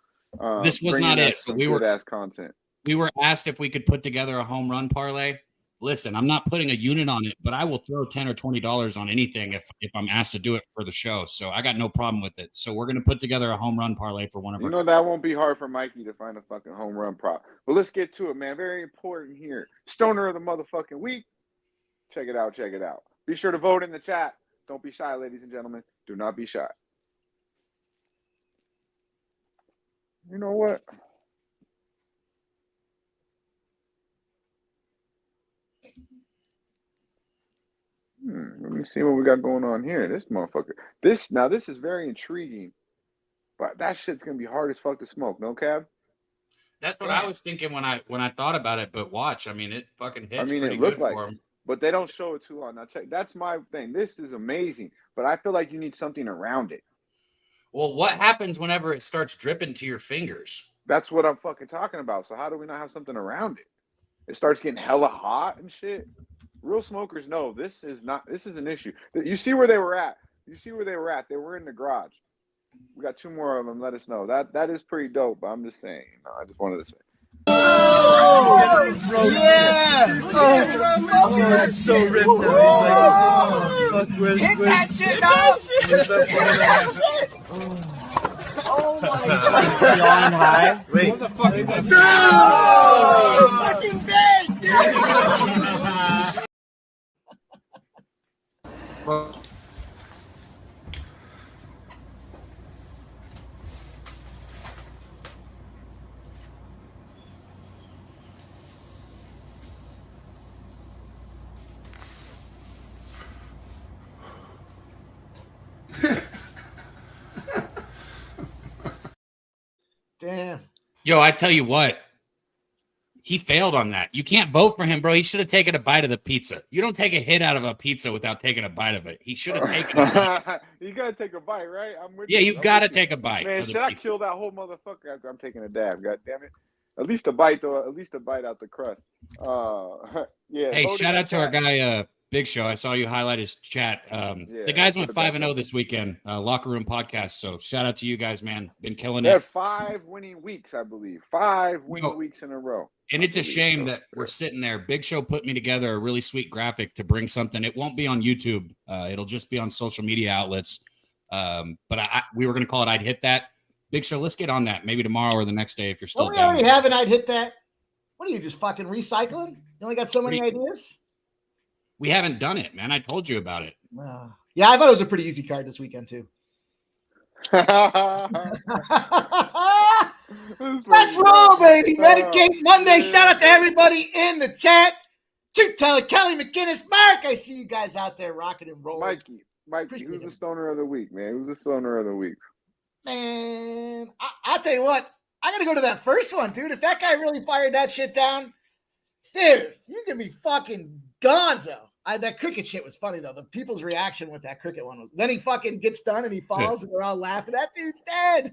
This was not it. But we were content. We were asked if we could put together a home run parlay. Listen, I'm not putting a unit on it, but I will throw $10 or $20 on anything if I'm asked to do it for the show. So I got no problem with it. So we're going to put together a home run parlay for one of our. That won't be hard for Mikey to find a fucking home run prop. But let's get to it, man. Very important here. Stoner of the motherfucking week. Check it out. Be sure to vote in the chat. Don't be shy, ladies and gentlemen. Do not be shy. You know what? Let me see what we got going on here. This motherfucker. This is very intriguing, but that shit's gonna be hard as fuck to smoke. No, Cab? That's what I was thinking when I thought about it. But watch, it fucking hits. It looked like for him. But they don't show it too long. Now check. That's my thing. This is amazing, but I feel like you need something around it. Well, what happens whenever it starts dripping to your fingers? That's what I'm fucking talking about. So how do we not have something around it? It starts getting hella hot and shit. Real smokers know this is an issue. You see where they were at. They were in the garage. We got 2 more of them. Let us know. That is pretty dope. But I'm just saying. I just wanted to say. Oh, yeah! Oh, that's so ripped. Hit that shit, dog! on high. Wait. Fucking bait! Damn. Yo, I tell you what, he failed on that. You can't vote for him, bro. He should have taken a bite of the pizza. You don't take a hit out of a pizza without taking a bite of it. He should have taken a bite. You gotta take a bite, right? I'm with Yeah, you. you gotta take a bite. Man, of the should I pizza. kill that whole motherfucker after I'm taking a dab? God damn it! At least a bite, though. At least a bite out the crust. Yeah. Hey, vote in shout the out to our chat. guy, Big Show. I saw you highlight his chat. The guys went 5-0 this weekend, Locker Room Podcast. So shout out to you guys, man. Been killing They had it. 5 winning weeks, I believe. 5 winning weeks in a row. And it's a shame that we're sitting there. Big Show put me together a really sweet graphic to bring something. It won't be on YouTube. It'll just be on social media outlets. But we were going to call it I'd Hit That. Big Show, let's get on that. Maybe tomorrow or the next day if you're still Don't we down. already have an I'd Hit That? What are you, just fucking recycling? You only got so many ideas? We haven't done it, man. I told you about it. Yeah, I thought it was a pretty easy card this weekend, too. Let's roll, baby. Medicate Monday. Shout out to everybody in the chat. Truth Teller, Kelly McGinnis, Mark. I see you guys out there rocking and rolling. Mikey, who's the stoner of the week, man? Who's the stoner of the week? Man, I'll tell you what. I got to go to that first one, dude. If that guy really fired that shit down, dude, you're going to be fucking gonzo. That cricket shit was funny, though. The people's reaction with that cricket one was, then he fucking gets done and he falls and they're all laughing. That dude's dead.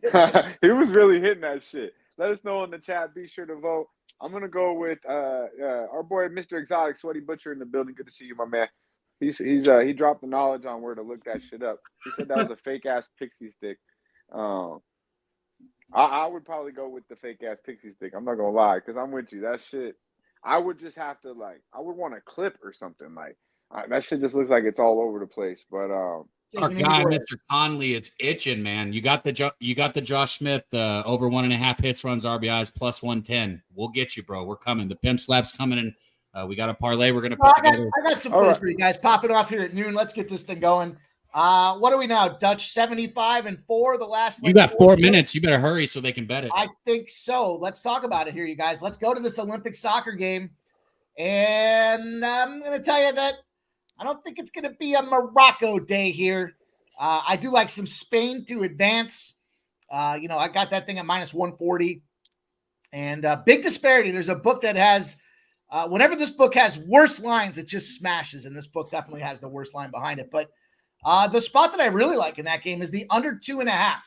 He was really hitting that shit. Let us know in the chat. Be sure to vote. I'm going to go with our boy, Mr. Exotic, Sweaty Butcher in the building. Good to see you, my man. He dropped the knowledge on where to look that shit up. He said that was a fake-ass pixie stick. I would probably go with the fake-ass pixie stick. I'm not going to lie, because I'm with you. That shit, I would just have to, I would want a clip or something. That shit just looks like it's all over the place. But our guy, Mr. Conley, it's itching, man. You got the Josh Smith over 1.5 hits, runs, RBIs, plus 110. We'll get you, bro. We're coming. The Pimp Slap's coming in. We got a parlay we're going to put together. I got some plays for you guys. Pop it off here at noon. Let's get this thing going. What are we now? Dutch 75-4. The last. You got 4 minutes. You better hurry so they can bet it. I think so. Let's talk about it here, you guys. Let's go to this Olympic soccer game. And I'm going to tell you that I don't think it's going to be a Morocco day here. I do like some Spain to advance. I got that thing at minus 140. And big disparity. There's a book that has, whenever this book has worse lines, it just smashes. And this book definitely has the worst line behind it. But the spot that I really like in that game is the under 2.5.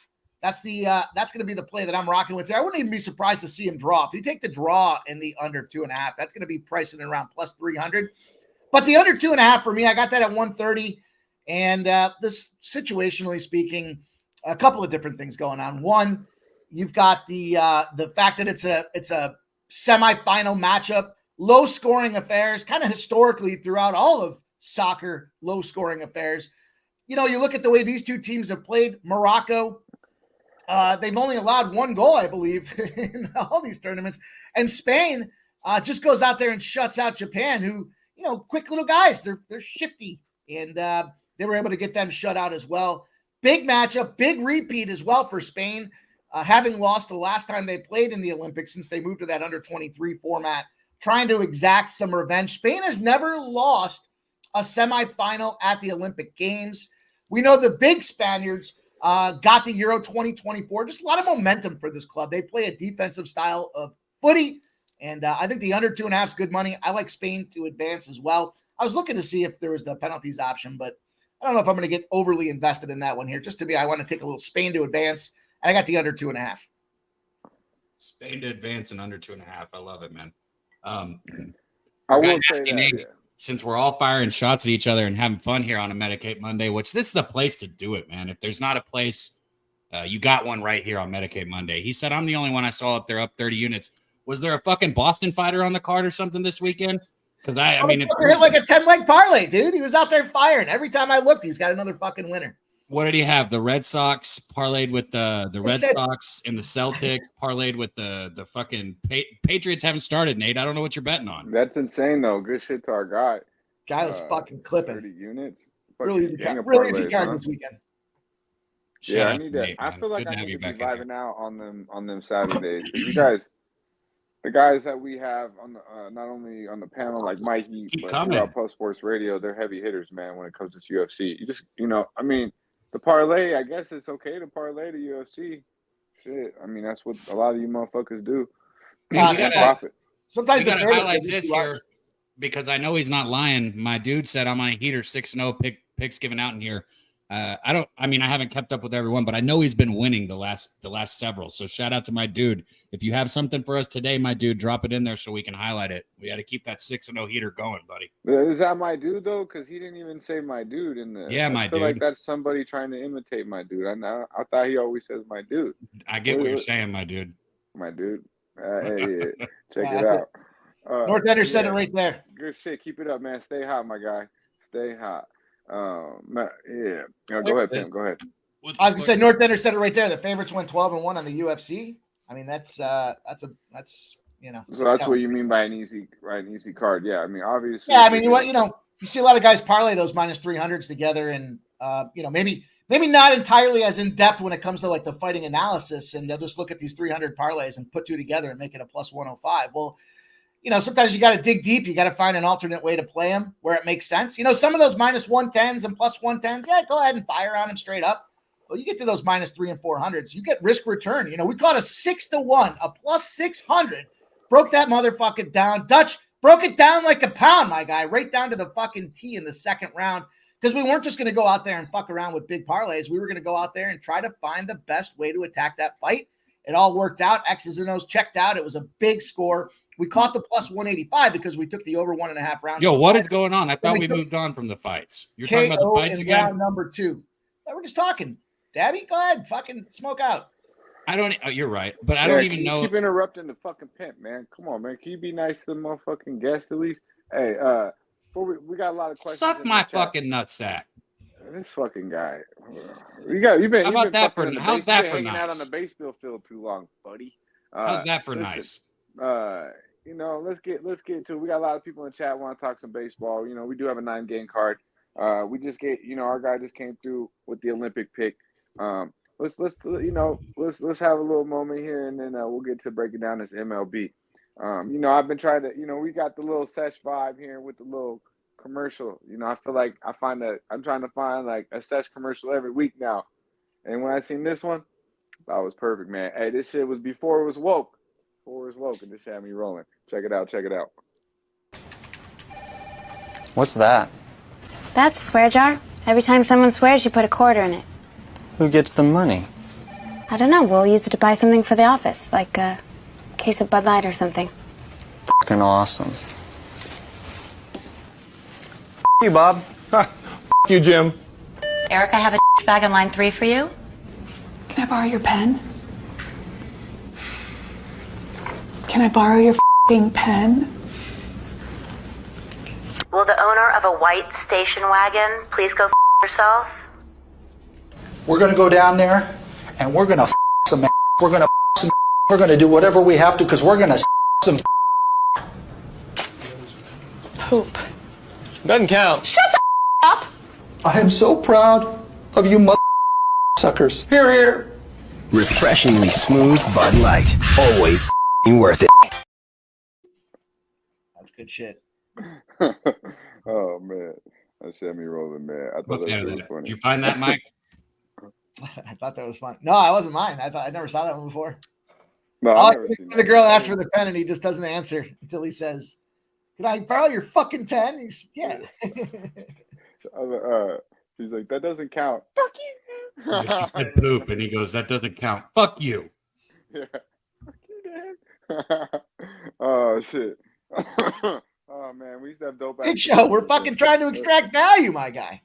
That's going to be the play that I'm rocking with here. I wouldn't even be surprised to see him draw. If you take the draw in the under 2.5, that's going to be pricing around plus 300. But the under 2.5 for me, I got that at 130. And this, situationally speaking, a couple of different things going on. One, you've got the fact that it's a semifinal matchup, low scoring affairs, kind of historically throughout all of soccer, low scoring affairs. You look at the way these two teams have played. Morocco, they've only allowed 1 goal, I believe, in all these tournaments. And Spain just goes out there and shuts out Japan, who, quick little guys. They're shifty, and they were able to get them shut out as well. Big matchup, big repeat as well for Spain, having lost the last time they played in the Olympics since they moved to that under-23 format, trying to exact some revenge. Spain has never lost a semifinal at the Olympic Games. We know the big Spaniards got the Euro 2024. Just a lot of momentum for this club. They play a defensive style of footy, and I think the under 2.5 is good money. I like Spain to advance as well. I was looking to see if there was the penalties option, but I don't know if I'm going to get overly invested in that one here. Just to be, I want to take a little Spain to advance, and I got the under 2.5. Spain to advance and under 2.5. I love it, man. I will say that, since we're all firing shots at each other and having fun here on a Medicate Monday, which this is the place to do it, man. If there's not a place, you got one right here on Medicate Monday. He said, I'm the only one I saw up there up 30 units. Was there a fucking Boston fighter on the card or something this weekend? Because I mean, hit like a 10-leg parlay, dude. He was out there firing. Every time I looked, he's got another fucking winner. What did he have? The Red Sox parlayed with the Red said- Sox and the Celtics parlayed with the fucking Patriots haven't started, Nate. I don't know what you're betting on. That's insane, though. Good shit to our guy. Guy was fucking clipping. 30 units. Really easy, Gang of really easy parlays, card huh? this weekend. Shout Yeah, I out need to that. Nate, I man. feel like Good I to have need you to be back in vibing out on them Saturdays. 'Cause you guys, the guys that we have on the not only on the panel like Mikey, Keep but coming. throughout Pub Sports Radio, they're heavy hitters, man. When it comes to UFC, you just I mean, the parlay. I guess it's okay to parlay the UFC. Shit, I mean that's what a lot of you motherfuckers do. Hey, Profit. Sometimes we the gotta favorites highlight are just this too here because I know he's not lying. My dude said I'm on a heater 6-0 picks given out in here. I haven't kept up with everyone, but I know he's been winning the last several. So shout out to my dude. If you have something for us today, my dude, drop it in there so we can highlight it. We got to keep that 6-0 heater going, buddy. Is that my dude though? Because he didn't even say my dude in the. Yeah, my I feel dude. like that's somebody trying to imitate my dude. I thought he always says my dude. I get what you're saying, my dude. My dude. Hey, check Yeah, it that's out. North Ender said it right there. Good shit. Keep it up, man. Stay hot, my guy. Stay hot. Go ahead, Pimp. Go ahead. I was gonna say North Ender said it right there. The favorites went 12-1 on the UFC. I mean, that's So that's what you mean by an easy card. Yeah, I mean, obviously. Yeah, I mean, you see a lot of guys parlay those minus 300s together, and maybe not entirely as in depth when it comes to like the fighting analysis, and they'll just look at these 300 parlays and put two together and make it a plus 105. Well, sometimes you got to dig deep. You got to find an alternate way to play them where it makes sense. Some of those minus 110s and plus 110s, yeah, go ahead and fire on them straight up. Well, you get to those minus 3 and 400s, you get risk return. We caught a 6-1, a plus 600, broke that motherfucker down. Dutch broke it down like a pound, my guy, right down to the fucking T in the second round. Because we weren't just going to go out there and fuck around with big parlays. We were going to go out there and try to find the best way to attack that fight. It all worked out. X's and O's checked out. It was a big score. We caught the plus 185 because we took the over 1.5 rounds. Yo, what is going on? I thought we moved on from the fights. You're talking about the fights again? Round number 2. Yeah, we're just talking. Daby, go ahead. Fucking smoke out. You're right, but I don't even know. Keep interrupting the fucking Pimp, man. Come on, man. Can you be nice to the motherfucking guest at least? Hey, we got a lot of questions. Suck my fucking nutsack. This fucking guy. You've been. How about that for? How's that for hanging nice? out on the baseball field too long, buddy. How's that for nice? Let's get to it. We got a lot of people in the chat want to talk some baseball. We do have a 9-game card. We just get, our guy just came through with the Olympic pick. Let's have a little moment here, and then we'll get to breaking down this MLB. I've been trying to, we got the little Sesh vibe here with the little commercial. I feel like I'm trying to find like a Sesh commercial every week now. And when I seen this one, that was perfect, man. Hey, this shit was before it was woke. And this had me rolling. Check it out. What's that? That's a swear jar. Every time someone swears, you put a quarter in it. Who gets the money? I don't know. We'll use it to buy something for the office, like a case of Bud Light or something. Fucking awesome. You, Bob. You, Jim. Eric, I have a bag on line 3 for you. Can I borrow your pen? Can I borrow your pen? Will the owner of a white station wagon please go yourself? We're going to go down there and we're going to some ass. We're going to some. We're going to do whatever we have to because we're going to some poop. Doesn't count. Shut the up. I am so proud of you mother suckers. Here, here. Refreshingly smooth Bud Light. Always worth it. That's good shit. Oh, man. That shit me rolling, man. I thought that was really funny. Did you find that, Mike? I thought that was fun. No, I wasn't mine. I never saw that one before. No, I've never seen the girl asks for the pen and he just doesn't answer until he says, "Can I borrow your fucking pen?" He's yeah. He's like, "That doesn't count." Fuck you. She said poop, and he goes, "That doesn't count." Fuck you. Yeah. Fuck you, Dad. Oh shit. Oh man, we used to have dope. Big show. We're fucking trying to extract value, my guy.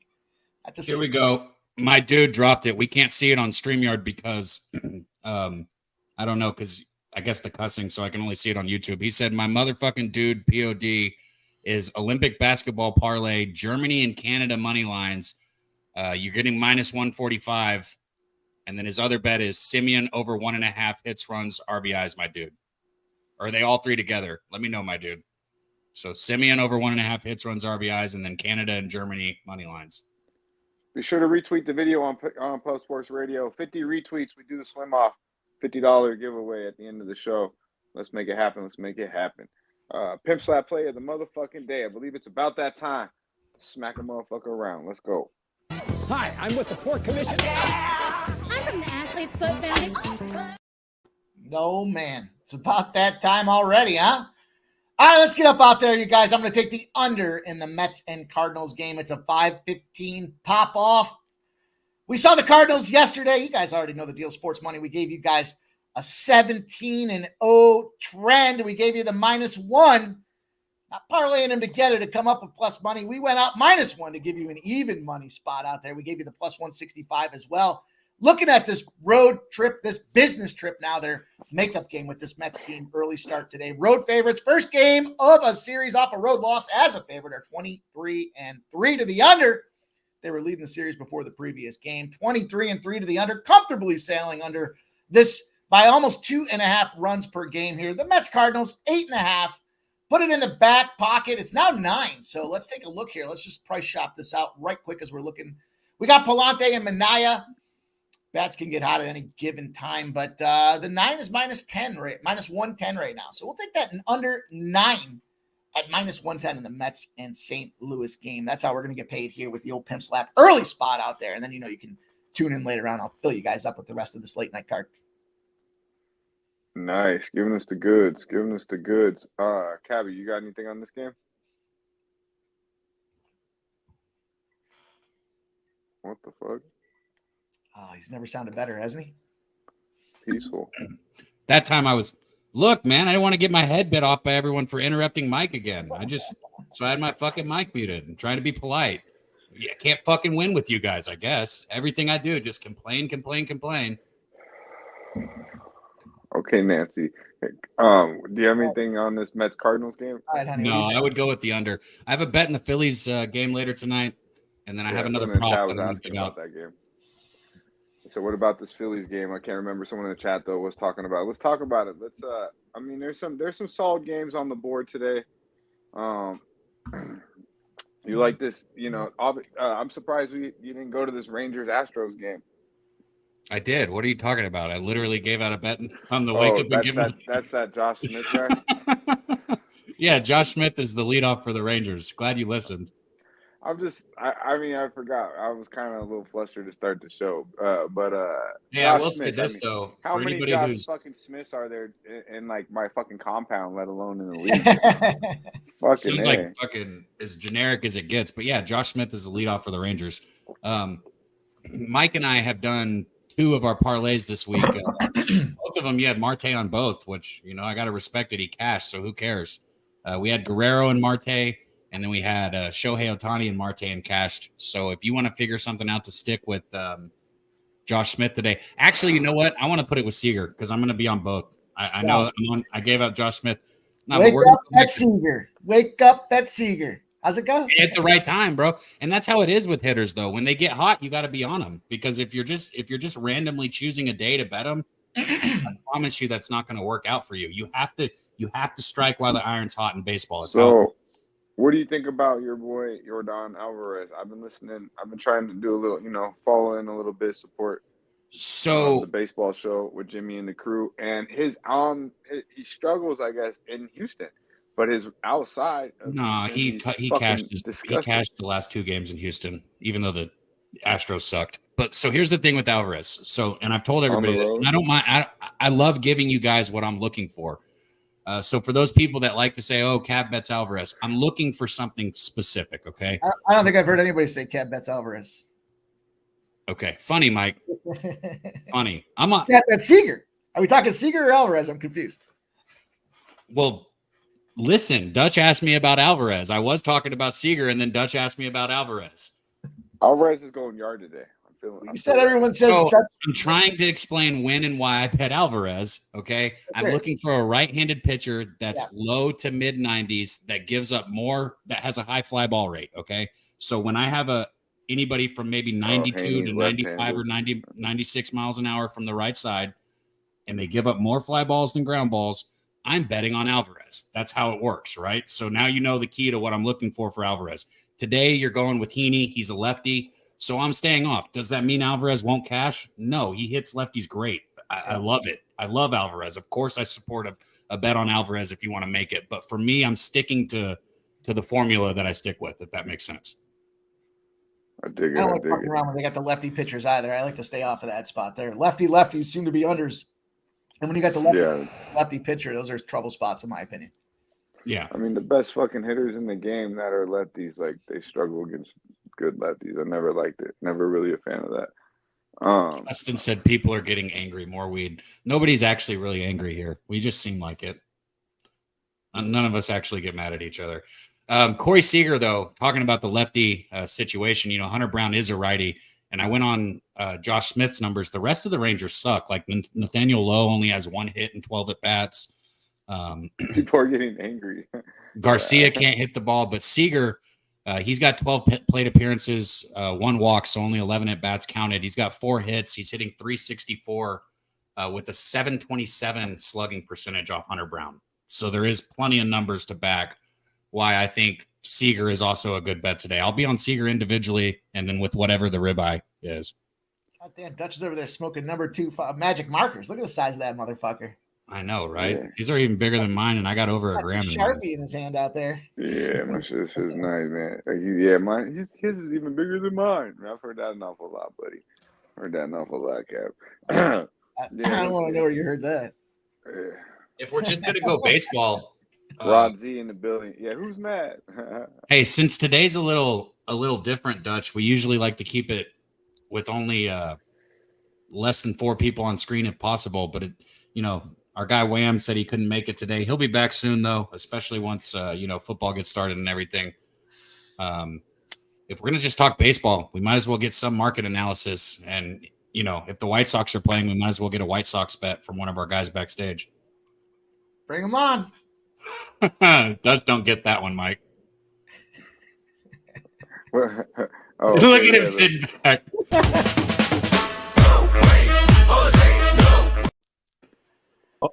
Here we go. My dude dropped it. We can't see it on StreamYard because I don't know, because I guess the cussing, so I can only see it on YouTube. He said, my motherfucking dude, POD, is Olympic basketball parlay, Germany and Canada money lines, You're getting minus 145. And then his other bet is Simeon over 1.5 hits, runs, RBIs, my dude. Or are they all three together? Let me know, my dude. So Simeon over 1.5 hits, runs, RBIs, and then Canada and Germany money lines. Be sure to retweet the video on Pub Sports Radio. 50 retweets. We do the swim off $50 giveaway at the end of the show. Let's make it happen. Let's make it happen. Pimp Slap play of the motherfucking day. I believe it's about that time to smack a motherfucker around. Let's go. Hi, I'm with the Port Commission. I'm from the Athlete's Foot Foundation. No, man. It's about that time already, huh? All right, let's get up out there, you guys. I'm going to take the under in the Mets and Cardinals game. It's a 5:15 pop-off. We saw the Cardinals yesterday. You guys already know the deal, Sports Money. We gave you guys a 17-0 trend. We gave you the -1. Not parlaying them together to come up with plus money. We went out -1 to give you an even money spot out there. We gave you the plus 165 as well. Looking at this road trip, this business trip now, their makeup game with this Mets team, early start today. Road favorites, first game of a series off a road loss as a favorite are 23-3 to the under. They were leading the series before the previous game. 23-3 to the under, comfortably sailing under this by almost 2.5 runs per game here. The Mets Cardinals, 8.5. Put it in the back pocket. It's now 9. So let's take a look here. Let's just price shop this out right quick as we're looking. We got Palante and Minaya. Bats can get hot at any given time, but the 9 is -10, right? -110 right now. So we'll take that in under 9 at -110 in the Mets and St. Louis game. That's how we're going to get paid here with the old Pimp Slap early spot out there. And then, you can tune in later on. I'll fill you guys up with the rest of this late night card. Nice. Giving us the goods. Cabby, you got anything on this game? What the fuck? Oh, he's never sounded better, hasn't he? Peaceful. That time look, man, I didn't want to get my head bit off by everyone for interrupting Mike again. So I had my fucking mic muted and trying to be polite. Yeah, can't fucking win with you guys, I guess. Everything I do, just complain. Okay, Nancy. Do you have anything on this Mets Cardinals game? No, I would go with the under. I have a bet in the Phillies game later tonight, and then I have another prop that I'm going to give out. That game. So what about this Phillies game? I can't remember. Someone in the chat though was talking about. Let's talk about it. Let's. There's some solid games on the board today. You like this? I'm surprised you didn't go to this Rangers Astros game. I did. What are you talking about? I literally gave out a bet on the wake up and give That's that Josh Smith guy. Yeah, Josh Smith is the leadoff for the Rangers. Glad you listened. I forgot. I was kind of a little flustered to start the show. Yeah, I will say this though. How for many anybody Josh who's fucking Smiths are there in like my fucking compound, let alone in the league? Fucking seems like fucking as generic as it gets. But yeah, Josh Smith is the leadoff for the Rangers. Mike and I have done 2 of our parlays this week. Both of them, you had Marte on both, which I got to respect it. He cashed, so who cares? We had Guerrero and Marte. And then we had Shohei Ohtani and Marte and cashed. So if you want to figure something out to stick with Josh Smith today, actually, you know what? I want to put it with Seager because I'm going to be on both. I know I gave out Josh Smith. No, Wake up that Seager. Wake up that Seager. How's it go? At the right time, bro. And that's how it is with hitters, though. When they get hot, you got to be on them because if you're just randomly choosing a day to bet them, I promise you that's not going to work out for you. You have to strike while the iron's hot in baseball. It's what do you think about your boy Yordan Alvarez? I've been listening. I've been trying to do a little, follow in a little bit, support the baseball show with Jimmy and the crew. And he struggles, I guess, in Houston, but his outside. He cashed the last 2 games in Houston, even though the Astros sucked. But so here's the thing with Alvarez. So, and I've told everybody this, and I don't mind. I love giving you guys what I'm looking for. So for those people that like to say, "Oh, Cab bets Alvarez," I'm looking for something specific. Okay. I don't think I've heard anybody say Cab bets Alvarez. Okay, funny, Mike. Funny. I'm on. Cab bets Seager. Are we talking Seager or Alvarez? I'm confused. Well, listen. Dutch asked me about Alvarez. I was talking about Seager, and then Dutch asked me about Alvarez. Alvarez is going yard today. You said everyone says. So I'm trying to explain when and why I bet Alvarez. Okay, I'm looking for a right-handed pitcher that's low to mid 90s that gives up more, that has a high fly ball rate. Okay, so when I have a anybody from maybe 92 Haney's to 95 or 90, 96 miles an hour from the right side, and they give up more fly balls than ground balls, I'm betting on Alvarez. That's how it works, right? So now you know the key to what I'm looking for Alvarez. Today, you're going with Heaney. He's a lefty, so I'm staying off. Does that mean Alvarez won't cash? No, he hits lefties great. I love it. I love Alvarez. Of course, I support a bet on Alvarez if you want to make it. But for me, I'm sticking to the formula that I stick with, if that makes sense. I dig it. I don't like fucking around when they got the lefty pitchers either. I like to stay off of that spot there. Lefties seem to be unders. And when you got the lefty pitcher, those are trouble spots, in my opinion. Yeah. I mean, the best fucking hitters in the game that are lefties, like, they struggle against good lefties. I never liked it. Never really a fan of that. Justin said people are getting angry. More weed. Nobody's actually really angry here. We just seem like it. None of us actually get mad at each other. Corey Seager, though, talking about the lefty situation, you know, Hunter Brown is a righty. And I went on Josh Smith's numbers. The rest of the Rangers suck. Like Nathaniel Lowe only has 1 hit and 12 at-bats. People are getting angry. Garcia can't hit the ball, but Seager, he's got 12 plate appearances, 1 walk, so only 11 at-bats counted. He's got 4 hits. He's hitting .364 with a .727 slugging percentage off Hunter Brown. So there is plenty of numbers to back why I think Seager is also a good bet today. I'll be on Seager individually and then with whatever the ribeye is. God damn, Dutch is over there smoking number 2 magic markers. Look at the size of that motherfucker. I know, right? Yeah. These are even bigger than mine, and I got over a gram. Sharpie in his hand out there. Yeah, my shit is nice, man. Yeah, his is even bigger than mine. I've heard that an awful lot, buddy. Heard that an awful lot, Cap. I don't want to know where you heard that. Yeah. If we're just gonna go baseball, Rob Z in the building. Yeah, who's mad? Hey, since today's a little different, Dutch, we usually like to keep it with only less than 4 people on screen if possible. But our guy Wham said he couldn't make it today. He'll be back soon though, especially once football gets started and everything. If we're gonna just talk baseball, we might as well get some market analysis. And if the White Sox are playing, we might as well get a White Sox bet from one of our guys backstage. Bring him on. Dutch don't get that one, Mike. Look at him sitting back.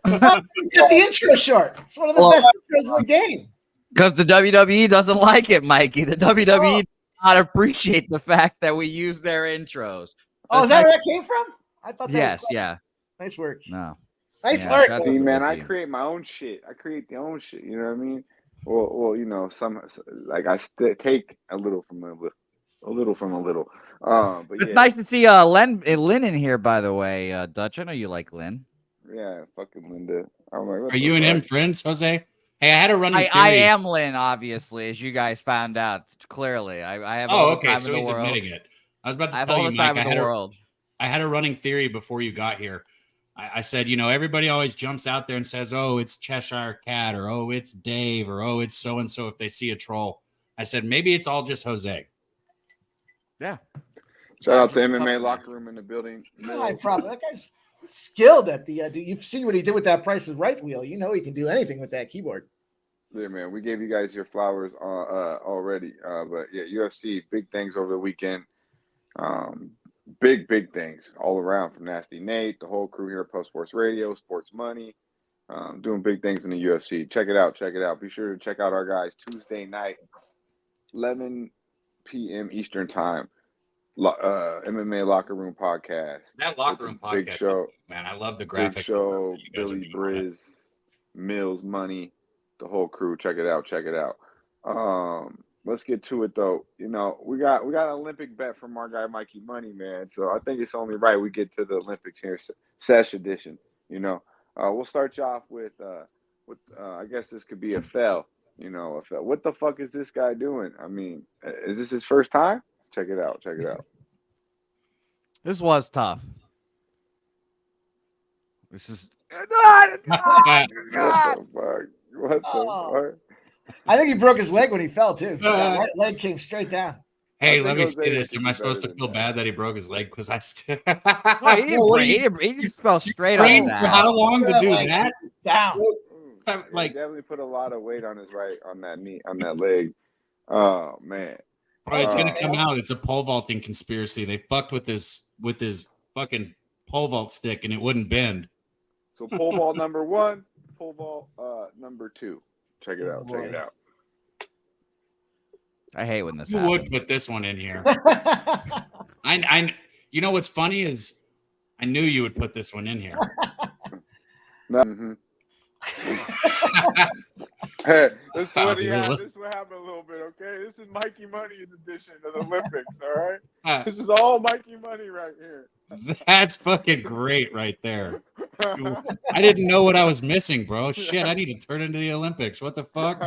Get the intro short. It's one of the best intros in the game. Because the WWE doesn't like it, Mikey. The WWE does not appreciate the fact that we use their intros. Oh, is that where that came from? I thought that yes, was cool. yeah. Nice work. No. Nice work. See, man, I create my own shit. I create the own shit. You know what I mean? Well, some like I take a little from a little. But it's nice to see Lynn in here, by the way. Dutch, I know you like Lynn. Yeah, fucking Linda. Are you and him friends, Jose? Hey, I had a running theory. I am Lynn, obviously, as you guys found out clearly. I have all the time so in the he's world. admitting it. I was about to I have tell all you, the time Mike, in the world. I had a running theory before you got here. I said, everybody always jumps out there and says, oh, it's Cheshire Cat, or oh, it's Dave, or oh, it's so-and-so if they see a troll. I said, maybe it's all just Jose. Yeah. Shout out to MMA Locker Room in the building. That guy's skilled at the you've seen what he did with that Price is Right wheel. You know he can do anything with that keyboard. Yeah, man. We gave you guys your flowers already. But yeah, UFC, big things over the weekend. Big things all around from Nasty Nate, the whole crew here at Puff Sports Radio, Sports Money, doing big things in the UFC. Check it out. Be sure to check out our guys Tuesday night, 11 p.m. Eastern time. MMA Locker Room podcast. That Locker Room podcast, big show, man. I love the graphics. Big show, Billy Briz, Mills, Money, the whole crew. Check it out. Let's get to it though. We got an Olympic bet from our guy Mikey Money, man. So I think it's only right we get to the Olympics here, Sesh edition. We'll start you off with I guess this could be a fell. What the fuck is this guy doing? I mean, is this his first time? Check it out. This was tough. This is. What the fuck? I think he broke his leg when he fell too. That right leg came straight down. Hey, let me say this. Am I supposed to feel bad that he broke his leg? Because I still. He just fell straight on that. How long to do that? Down. Like definitely put a lot of weight on his on that knee, on that leg. Oh man. Bro, it's gonna come out. It's a pole vaulting conspiracy. They fucked with his fucking pole vault stick, and it wouldn't bend. So pole vault number 1, pole vault number 2. Check it out. Check it out. I hate when this Who happens. would put this one in here? You know what's funny is I knew you would put this one in here. Mm-hmm. Hey, this is what happened a little bit, okay? This is Mikey Money's edition of the Olympics, all right? This is all Mikey Money right here. That's fucking great right there. I didn't know what I was missing, bro. Shit, I need to turn into the Olympics. What the fuck?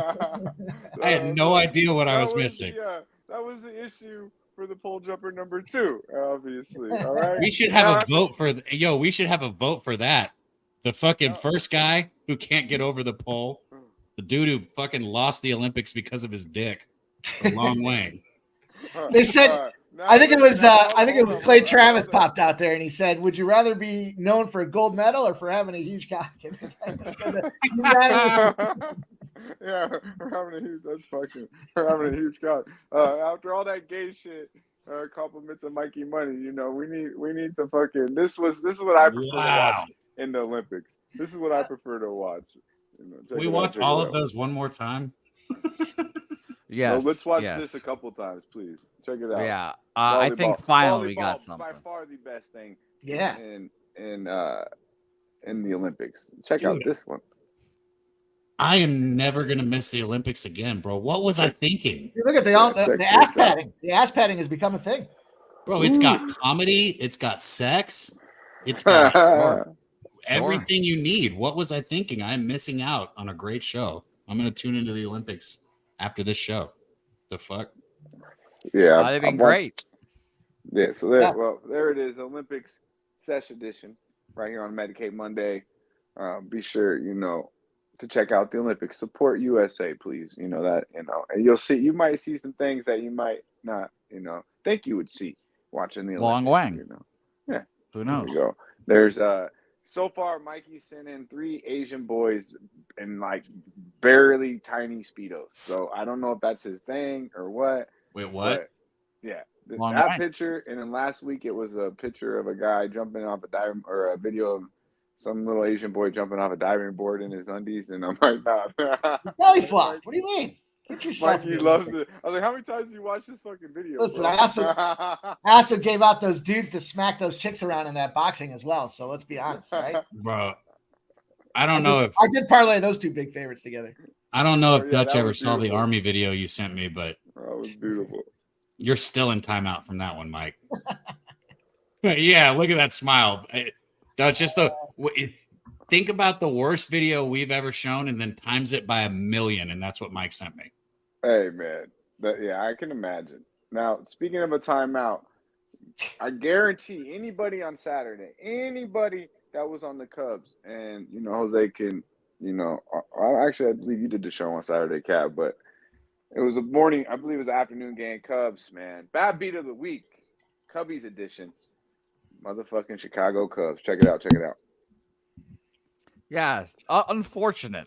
I had no idea what I was missing. That was the issue for the pole jumper number 2, obviously. All right. We should have a vote for we should have a vote for that. The fucking first guy who can't get over the pole, the dude who fucking lost the Olympics because of his dick. Long way. They said I think it was Clay Travis popped out there and he said, "Would you rather be known for a gold medal or for having a huge cock?" Yeah, we're having a huge cock. After all that gay shit, compliments of Mikey Money, we need to fucking this is what I prefer to watch in the Olympics. This is what I prefer to watch. We watch all of those one more time. Yes. No, let's watch this a couple times, please. Check it out. Yeah, I think finally we got something. By far the best thing. Yeah. In the Olympics. Check out this one. I am never gonna miss the Olympics again, bro. What was I thinking? Look at the ass padding. The ass padding has become a thing. Bro, it's got comedy, it's got sex, it's got everything you need. What was I thinking? I'm missing out on a great show. I'm gonna tune into the Olympics after this show. The fuck? Yeah, they've been great. Yeah, so there it is, Olympics Sesh edition, right here on Medicate Monday. Be sure to check out the Olympics. Support USA, please. And you might see some things that you might not, think you would see watching the Olympics. Long Wang. Yeah. Who knows? There you go. There's so far Mikey sent in 3 Asian boys in like barely tiny Speedos. So I don't know if that's his thing or what. Wait, what? Yeah. That picture, and then last week it was a picture of a guy jumping off a diving, or a video of some little Asian boy jumping off a diving board in his undies, and I'm like, nah. Belly flop. What do you mean? Get yourself. Mikey loves it. I was like, how many times do you watch this fucking video? Listen, I also gave out those dudes to smack those chicks around in that boxing as well. So let's be honest, right? Bro, I don't know if I did parlay those 2 big favorites together. I don't know if Dutch ever saw the Army video you sent me, but that was beautiful. You're still in timeout from that one, Mike. Yeah, look at that smile. Dutch, think about the worst video we've ever shown and then times it by 1,000,000, and that's what Mike sent me. Hey, man. I can imagine. Now, speaking of a timeout, I guarantee anybody on Saturday, anybody that was on the Cubs, and, Jose can, actually, I believe you did the show on Saturday, Cap, but it was a morning, I believe it was an afternoon game. Cubs, man. Bad beat of the week. Cubbies edition. Motherfucking Chicago Cubs. Check it out. Check it out. Yes. Unfortunate.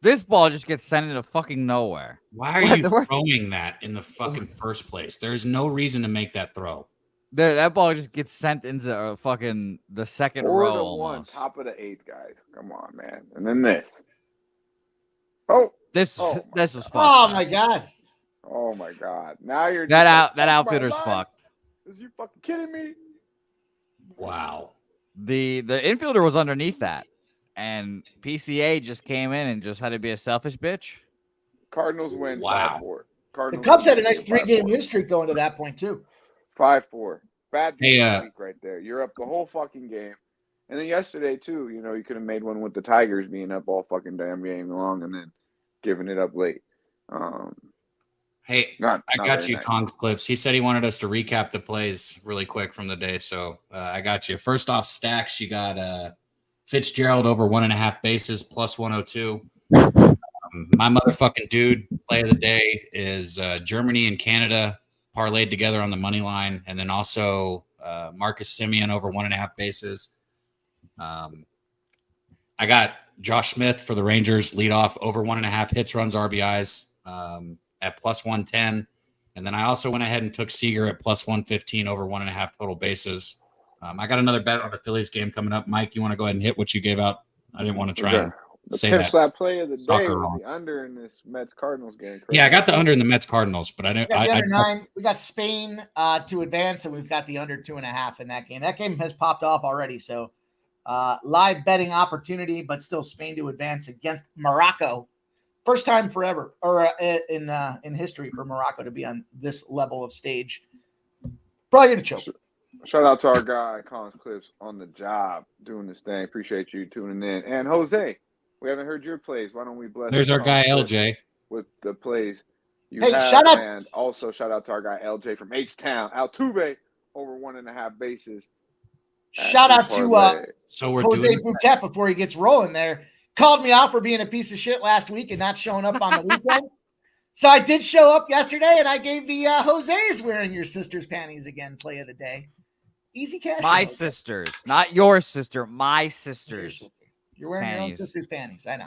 This ball just gets sent into fucking nowhere. Why are you throwing that in the fucking first place? There's no reason to make that throw. That ball just gets sent into the second row. 4-1, top of the 8th, guys. Come on, man. And then this. Oh. This was fucked. Oh my god. Oh my god. Now you're that outfitter's fucked. Is you fucking kidding me? Wow. The infielder was underneath that, and PCA just came in and just had to be a selfish bitch. Cardinals win 5-4. The Cubs had a nice 3-game win streak going to that point too. 5-4. Bad week right there. You're up the whole fucking game. And then yesterday too, you could have made one with the Tigers being up all fucking damn game long and then giving it up late. Hey, I got you, Kong's Clips. He said he wanted us to recap the plays really quick from the day, so I got you. First off, stacks, you got Fitzgerald over 1.5 bases plus 102. My motherfucking dude play of the day is Germany and Canada parlayed together on the money line, and then also Marcus Semien over 1.5 bases. I got Josh Smith for the Rangers lead off over 1.5 hits, runs, RBIs at plus 110. And then I also went ahead and took Seager at plus 115 over 1.5 total bases. I got another bet on the Phillies game coming up. Mike, you want to go ahead and hit what you gave out? I didn't want to try and say Pimp that. slap play of the day Soccer was the under in this Mets Cardinals game. Correct? Yeah, I got the under in the Mets Cardinals, but I didn't. We got the under 9. We got Spain to advance, and we've got the under 2.5 in that game. That game has popped off already, so live betting opportunity, but still Spain to advance against Morocco. First time forever, or in history for Morocco to be on this level of stage. Probably gonna choke. Shout out to our guy Collins Clips on the job doing this thing. Appreciate you tuning in. And Jose, we haven't heard your plays. Why don't we bless? There's our guy Collins LJ with the plays you Hey, have. shout out- And also shout out to our guy LJ from H-Town. Altuve over 1.5 bases. Shout out to so we're Jose doing Bouquett before he gets rolling there. Called me out for being a piece of shit last week and not showing up on the weekend. So I did show up yesterday, and I gave the Jose's wearing your sister's panties again play of the day. Easy cash. My sisters, not your sister. My sisters. You're wearing your own panties. sister's panties. I know.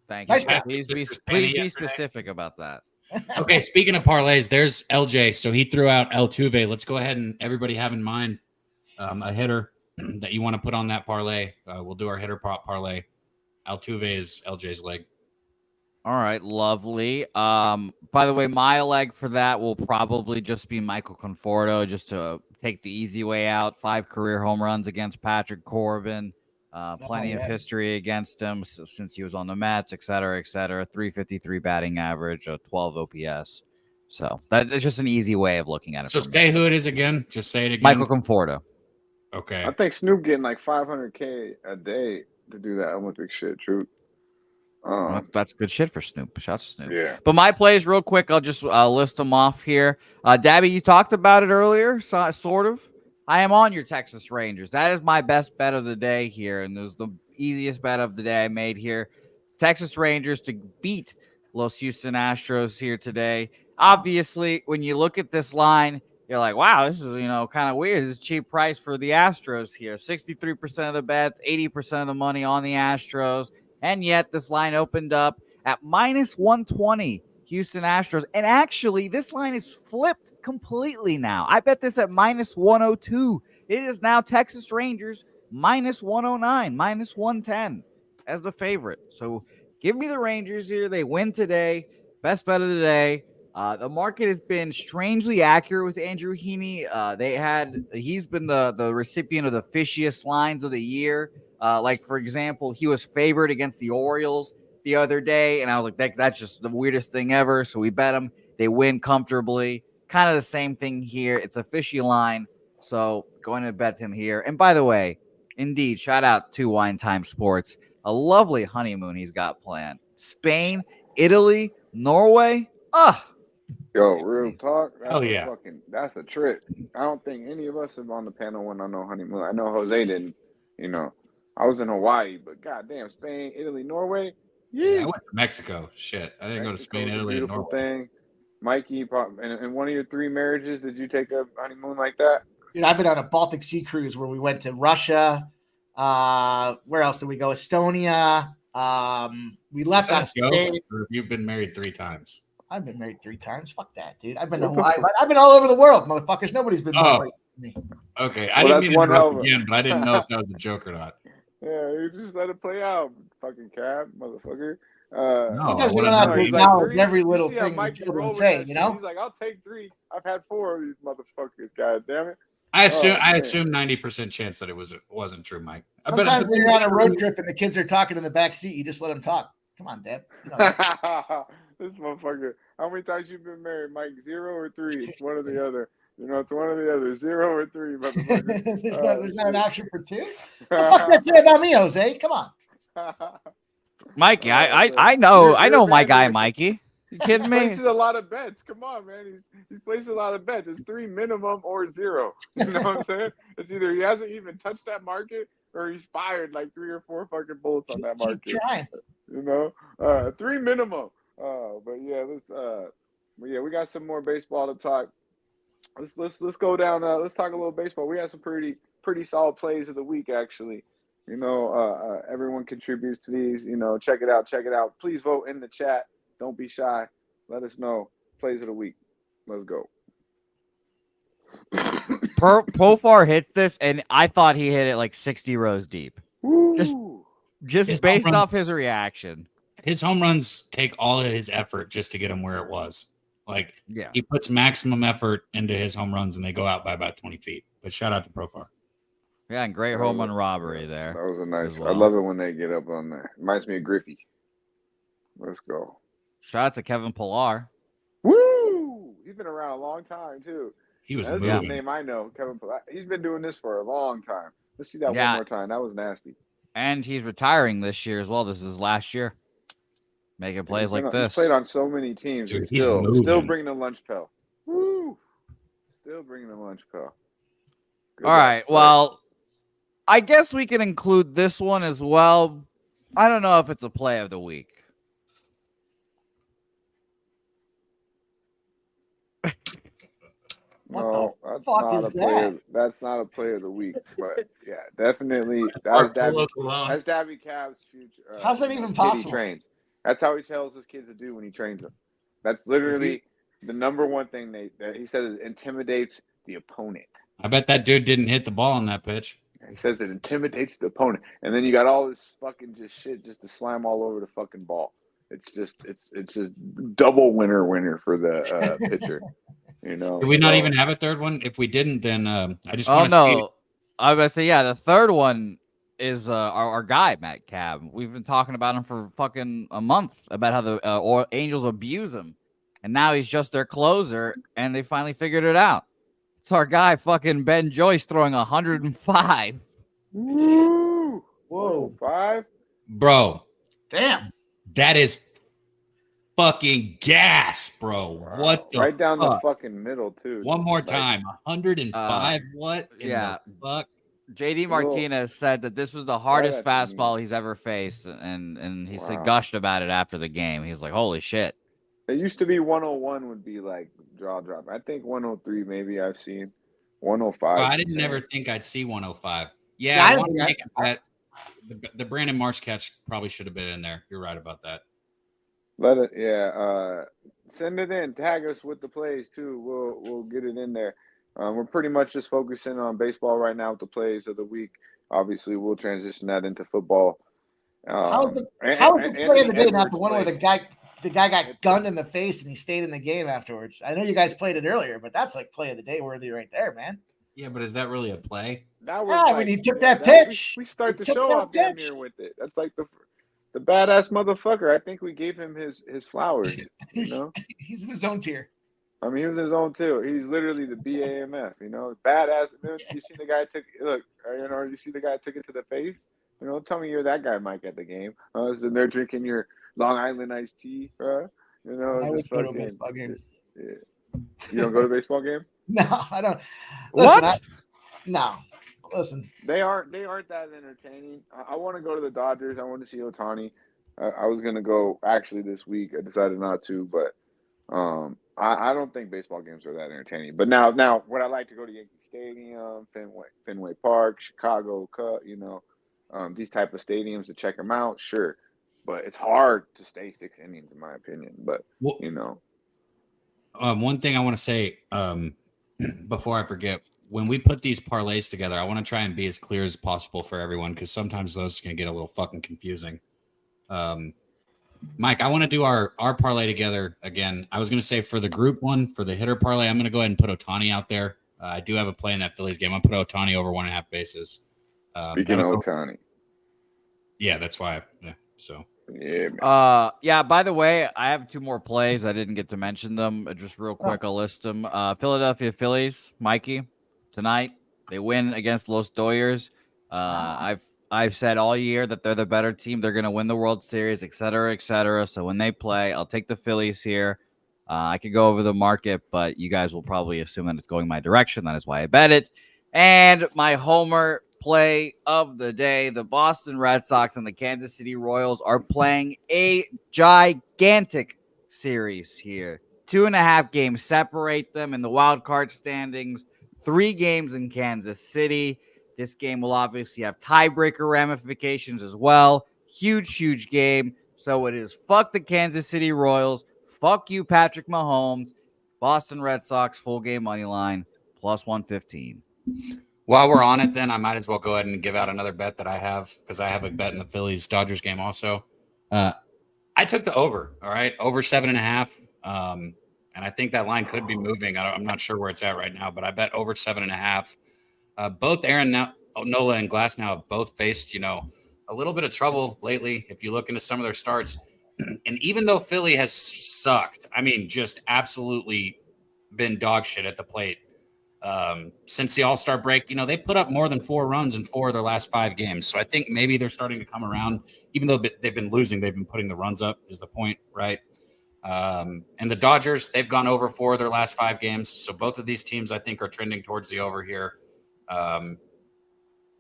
Thank Nice you. job. Please be yesterday. specific about that. Okay, speaking of parlays, there's LJ. So he threw out Altuve. Let's go ahead and everybody have in mind a hitter that you want to put on that parlay. We'll do our hitter prop parlay. Altuve is LJ's leg. All right, lovely. By the way, my leg for that will probably just be Michael Conforto, just to take the easy way out. 5 career home runs against Patrick Corbin. Plenty of history against him since he was on the Mets, et cetera, et cetera. 353 batting average, a 12 OPS. So that's just an easy way of looking at it. So say who it is again. Just say it again. Michael Conforto. Okay. I think Snoop getting like $500K a day to do that Olympic shit. True. That's good shit for Snoop. Shout out to Snoop. Yeah. But my plays, real quick, I'll just list them off here. Daby, you talked about it earlier, sort of. I am on your Texas Rangers. That is my best bet of the day here, and it was the easiest bet of the day I made here. Texas Rangers to beat Los Houston Astros here today. Obviously, when you look at this line, you're like, wow, this is, kind of weird. This is a cheap price for the Astros here. 63% of the bets, 80% of the money on the Astros. And yet this line opened up at minus 120, Houston Astros. And actually, this line is flipped completely now. I bet this at minus 102. It is now Texas Rangers minus 109, minus 110 as the favorite. So give me the Rangers here. They win today. Best bet of the day. The market has been strangely accurate with Andrew Heaney. He's been the recipient of the fishiest lines of the year. Like, for example, he was favored against the Orioles the other day, and I was like, that's just the weirdest thing ever. So we bet them. They win comfortably. Kind of the same thing here. It's a fishy line, so going to bet him here. And by the way, indeed, shout out to Wine Time Sports. A lovely honeymoon he's got planned. Spain, Italy, Norway. Yo, real talk. Hell yeah. That's a trip. I don't think any of us have on the panel went on no honeymoon. I know Jose didn't. I was in Hawaii, but goddamn, Spain, Italy, Norway. Yeah, I went to Mexico. Shit, I didn't go to Spain, Italy, and Norway. Thing. Mikey, in one of your 3 marriages, did you take a honeymoon like that? Dude, I've been on a Baltic Sea cruise where we went to Russia. Where else did we go? Estonia. We left out of Spain. Or you've been married 3 times. I've been married 3 times. Fuck that, dude. I've been to Hawaii. I've been all over the world, motherfuckers. Nobody's been more married than me. Okay, I didn't mean to interrupt again, but I didn't know if that was a joke or not. Yeah, you just let it play out, fucking cab, motherfucker. Sometimes we don't have to acknowledge every little thing the children say, He's like, I'll take 3. I've had 4 of these motherfuckers. God damn it. I assume 90% chance that it wasn't true, Mike. Sometimes when you're on a road trip and the kids are talking in the back seat, you just let them talk. Come on, Deb. This motherfucker. How many times you been married, Mike? 0 or 3? It's one or the other. It's one or the other. 0 or 3, motherfucker. there's not an option for 2. What the fuck's that say about me, Jose? Come on. Mikey, I know my guy, Mikey. You kidding me? He places a lot of bets. Come on, man. He's placing a lot of bets. It's 3 minimum or 0. You know what I'm saying? It's either he hasn't even touched that market or he's fired like 3 or 4 fucking bullets on that market. Keep trying. 3 minimum. But yeah, we got some more baseball to talk. Let's go down. Let's talk a little baseball. We had some pretty solid plays of the week, actually. Everyone contributes to these. Check it out. Please vote in the chat. Don't be shy. Let us know plays of the week. Let's go. Profar hits this, and I thought he hit it like 60 rows deep. Just His based home off runs- his reaction. His home runs take all of his effort just to get him where it was. Like, Yeah. he puts maximum effort into his home runs, and they go out by about 20 feet. But shout out to Profar. Yeah, and great home run robbery there. That was a nice. as well. I love it when they get up on there. Reminds me of Griffey. Let's go. Shout out to Kevin Pillar. Woo! He's been around a long time too. He was That's moving. the name I know, Kevin Pillar. He's been doing this for a long time. Let's see that Yeah. one more time. That was nasty. And he's retiring this year as well. This is his last year. Making plays like He's this. played on so many teams. Dude, He's still moving. bringing the lunch pail. Woo! Still bringing the lunch pail. Good All right. guy. Well, I guess we can include this one as well. I don't know if it's a play of the week. No, that's fuck not is a play that? of- that's not a play of the week. But yeah, definitely. That's Daby Cab's future. How's that even kid he possible? trains. That's how he tells his kids to do when he trains them. That's literally the number one thing that he says intimidates the opponent. I bet that dude didn't hit the ball on that pitch. He says it intimidates the opponent, and then you got all this fucking just shit just to slam all over the fucking ball. It's just double winner for the pitcher. You know, Did we not So- even have a third one? If we didn't, then I just Oh want to no, I was gonna say yeah. The third one is our guy Matt Cab. We've been talking about him for fucking a month about how the Angels abuse him, and now he's just their closer, and they finally figured it out. It's our guy fucking Ben Joyce throwing 105. Woo! Whoa. 5? Bro, Damn. that is fucking gas, bro. What the Right down the fuck? fucking middle too. One more Like, time. 105. What in yeah. the fuck? JD Cool. Martinez said that this was the hardest at the fastball he's ever faced, and he said Wow. gushed about it after the game. He's like, "Holy shit!" It used to be 101 would be like draw drop. I think 103 maybe I've seen. 105. Bro, I is didn't insane. never think I'd see 105. Yeah, Yeah, I I want to think make a bet. The Brandon Marsh catch probably should have been in there. You're right about that. Let it, yeah. Send it in. Tag us with the plays too. We'll get it in there. We're pretty much just focusing on baseball right now with the plays of the week. Obviously, we'll transition that into football. How's the And- play of the Anthony day? Not Edwards the one where played. the guy got gunned in the face and he stayed in the game afterwards. I know you guys played it earlier, but that's like play of the day worthy right there, man. Yeah, but is that really a play? That Yeah, when he took that pitch. We start the He took show that off damn pitch. near with it. That's like the badass motherfucker. I think we gave him his flowers. You He's, know, he's in his own tier. I mean, he was in his own too. He's literally the BAMF. You know, badass. You see the guy took look. You know, you see the guy took it to the face. You know, tell me you're that guy, Mike, at the game. So they're drinking your Long Island iced tea, bro. You know, I would just go to a fucking- baseball game. Yeah. You don't go to a baseball game? No, I don't. What? Listen, no. Listen, They aren't that entertaining. I want to go to the Dodgers. I want to see Ohtani. I was gonna go actually this week. I decided not to, but I don't think baseball games are that entertaining. But now would I like to go to Yankee Stadium, Fenway Park, Chicago Cup? You know, these type of stadiums to check them out. Sure, but it's hard to stay 6 innings in my opinion. But Well, you know, one thing I want to say before I forget, when we put these parlays together, I want to try and be as clear as possible for everyone because sometimes those can get a little fucking confusing. Mike, I want to do our parlay together again. I was going to say for the group one, for the hitter parlay, I'm going to go ahead and put Ohtani out there. I do have a play in that Phillies game. I'm going to put Ohtani over 1.5 bases. speaking of Ohtani, Yeah, that's why. So yeah, man. Yeah, by the way, I have 2 more plays. I didn't get to mention them. Just real quick, I'll list them. Philadelphia Phillies, Mikey, tonight. They win against Los Doyers. I've said all year that they're the better team. They're going to win the World Series, et cetera, et cetera. So when they play, I'll take the Phillies here. I could go over the market, but you guys will probably assume that it's going my direction. That is why I bet it. And my homer play of the day, the Boston Red Sox and the Kansas City Royals are playing a gigantic series here. 2.5 games separate them in the wild card standings. 3 games in Kansas City. This game will obviously have tiebreaker ramifications as well. Huge game. So it is fuck the Kansas City Royals. Fuck you, Patrick Mahomes. Boston Red Sox full game money line plus 115. While we're on it, then I might as well go ahead and give out another bet that I have because I have a bet in the Phillies Dodgers game also. I took the over. All right, over 7.5. And I think that line could be moving. I'm not sure where it's at right now, but I bet over 7.5. Both Aaron Nola and Glass now have both faced, a little bit of trouble lately. If you look into some of their starts, and even though Philly has sucked, I mean, just absolutely been dog shit at the plate since the All-Star break, they put up more than 4 runs in 4 of their last 5 games. So I think maybe they're starting to come around. Even though they've been losing, they've been putting the runs up is the point, right? And the Dodgers, they've gone over 4 of their last 5 games. So both of these teams, I think, are trending towards the over here.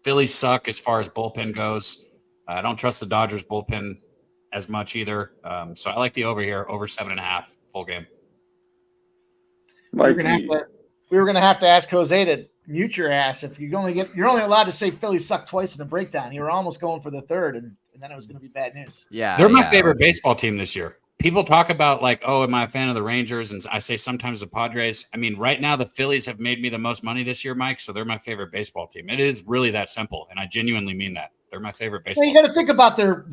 Phillies suck as far as bullpen goes. I don't trust the Dodgers bullpen as much either. So I like the over here, over 7.5 full game. We were gonna have to ask Jose to mute your ass if you're only allowed to say Phillies suck twice in the breakdown. You were almost going for the third, and then it was gonna be bad news. Yeah, they're my favorite baseball team this year. People talk about like, oh, am I a fan of the Rangers? And I say sometimes the Padres. I mean, right now the Phillies have made me the most money this year, Mike. So they're my favorite baseball team. It is really that simple, and I genuinely mean that. They're my favorite baseball. You got to think about their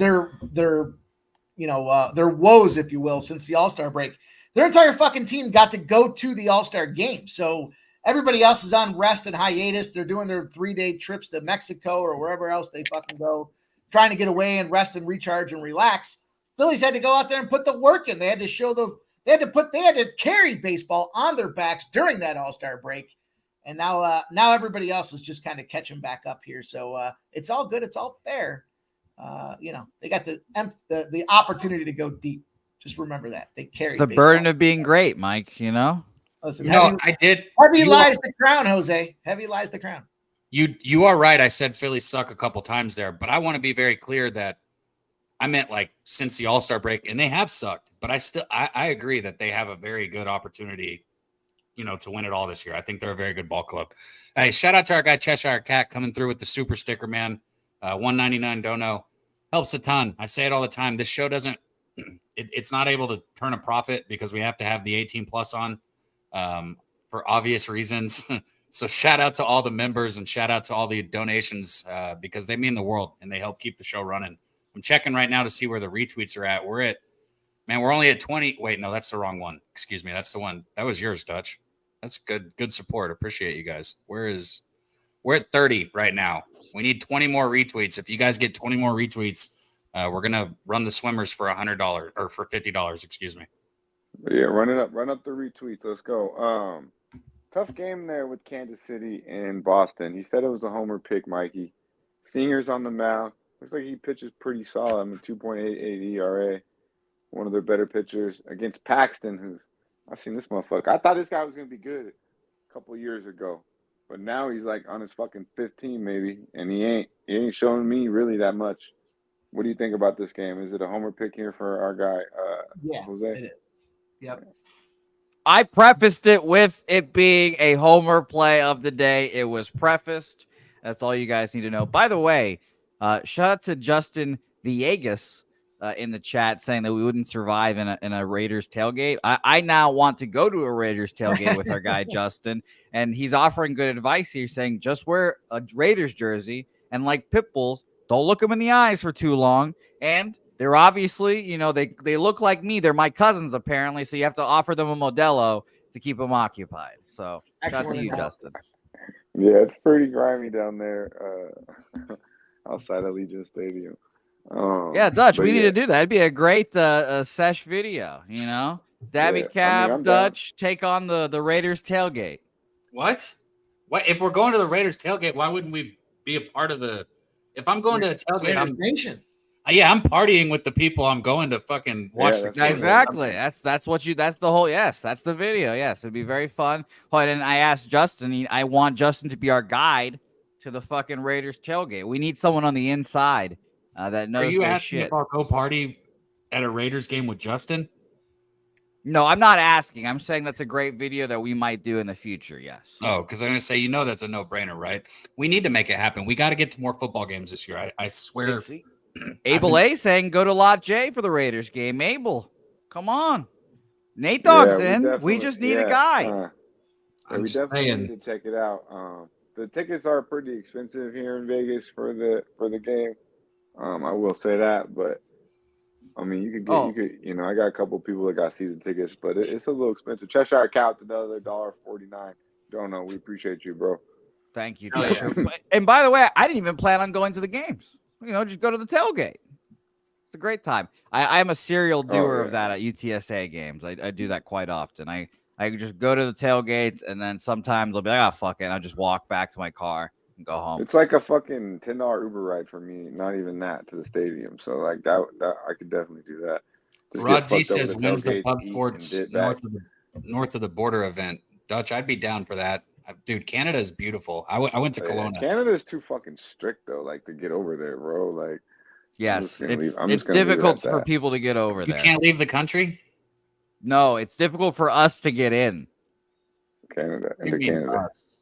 woes, if you will, since the All-Star break. Their entire fucking team got to go to the All-Star game. So everybody else is on rest and hiatus. They're doing their 3-day trips to Mexico or wherever else they fucking go, trying to get away and rest and recharge and relax. Phillies had to go out there and put the work in. They had to they had to carry baseball on their backs during that All-Star break. And now everybody else is just kind of catching back up here. So it's all good. It's all fair. They got the opportunity to go deep. Just remember that they carry. It's the baseball. burden of being great, Mike. Listen, I did. Heavy lies the crown, Jose. Heavy lies the crown. You are right. I said Phillies suck a couple times there, but I want to be very clear that I meant like since the All-Star break, and they have sucked. But I agree that they have a very good opportunity, to win it all this year. I think they're a very good ball club. Hey, shout out to our guy Cheshire Cat coming through with the super sticker, man. $1.99 dono helps a ton. I say it all the time. This show doesn't. It's not able to turn a profit because we have to have the 18 plus on for obvious reasons. So shout out to all the members and shout out to all the donations because they mean the world and they help keep the show running. I'm checking right now to see where the retweets are at. We're only at 20. Wait, no, that's the wrong one. Excuse me. That's the one. That was yours, Dutch. That's good support. Appreciate you guys. We're at 30 right now. We need 20 more retweets. If you guys get 20 more retweets, we're going to run the swimmers for $100 or for $50. Excuse me. Yeah. Run up the retweets. Let's go. Tough game there with Kansas City and Boston. He said it was a homer pick, Mikey. Singer's on the mound. Looks like he pitches pretty solid. 2.88 ERA. One of their better pitchers against Paxton, I've seen this motherfucker. I thought this guy was going to be good a couple of years ago. But now he's like on his fucking 15 maybe, and he ain't showing me really that much. What do you think about this game? Is it a homer pick here for our guy, Jose? It is. Yep. I prefaced it with it being a homer play of the day. It was prefaced. That's all you guys need to know. By the way, shout out to Justin Villegas in the chat saying that we wouldn't survive in a Raiders tailgate. I now want to go to a Raiders tailgate with our guy Justin, and he's offering good advice here, saying just wear a Raiders jersey and like pit bulls, don't look them in the eyes for too long. And they're obviously, they look like me. They're my cousins apparently, so you have to offer them a Modelo to keep them occupied. So shout out to you, Justin. Yeah, it's pretty grimy down there outside Allegiant Stadium. Yeah, Dutch, we need to do that. It'd be a great Sesh video, Daby Cab, Dutch, take on the Raiders tailgate. What? If we're going to the Raiders tailgate, why wouldn't we be a part of the – if I'm going to a tailgate, I'm partying with the people I'm going to fucking watch the game. Exactly. That's the video. Yes, it'd be very fun. And I asked Justin, I want Justin to be our guide to the fucking Raiders tailgate. We need someone on the inside that knows. Are you their asking shit. if I'll go party at a Raiders game with Justin? No, I'm not asking. I'm saying that's a great video that we might do in the future. Yes. Oh, because I'm going to say, that's a no-brainer, right? We need to make it happen. We got to get to more football games this year. I swear. Abel A saying go to Lot J for the Raiders game. Abel, come on. Nate Dogg's we in. We definitely- just need a guy. I'm we just definitely saying. need to check it out. The tickets are pretty expensive here in Vegas for the game. I will say that, but I mean, you could, I got a couple people that got season tickets, but it's a little expensive. Cheshire Cat, another $1.49. Don't know. We appreciate you, bro. Thank you, Oh, yeah. Cheshire. And by the way, I didn't even plan on going to the games. Just go to the tailgate. It's a great time. I am a serial doer of that at UTSA games. I do that quite often. I just go to the tailgates, and then sometimes I'll be like, fuck it. I'll just walk back to my car and go home. It's like a fucking $10 Uber ride for me. Not even that to the stadium. So like that I could definitely do that. Just Rod get Z fucked over says, the when's the tailgate, Pub eat, and Sports dip back. north of the border event? Dutch, I'd be down for that. Dude, Canada is beautiful. I went to Kelowna. Canada's too fucking strict though. Like to get over there, bro. Like Yes, it's I'm just gonna leave it difficult at for that. people to get over You there. can't leave the country? No, it's difficult for us to get in. Canada You mean us?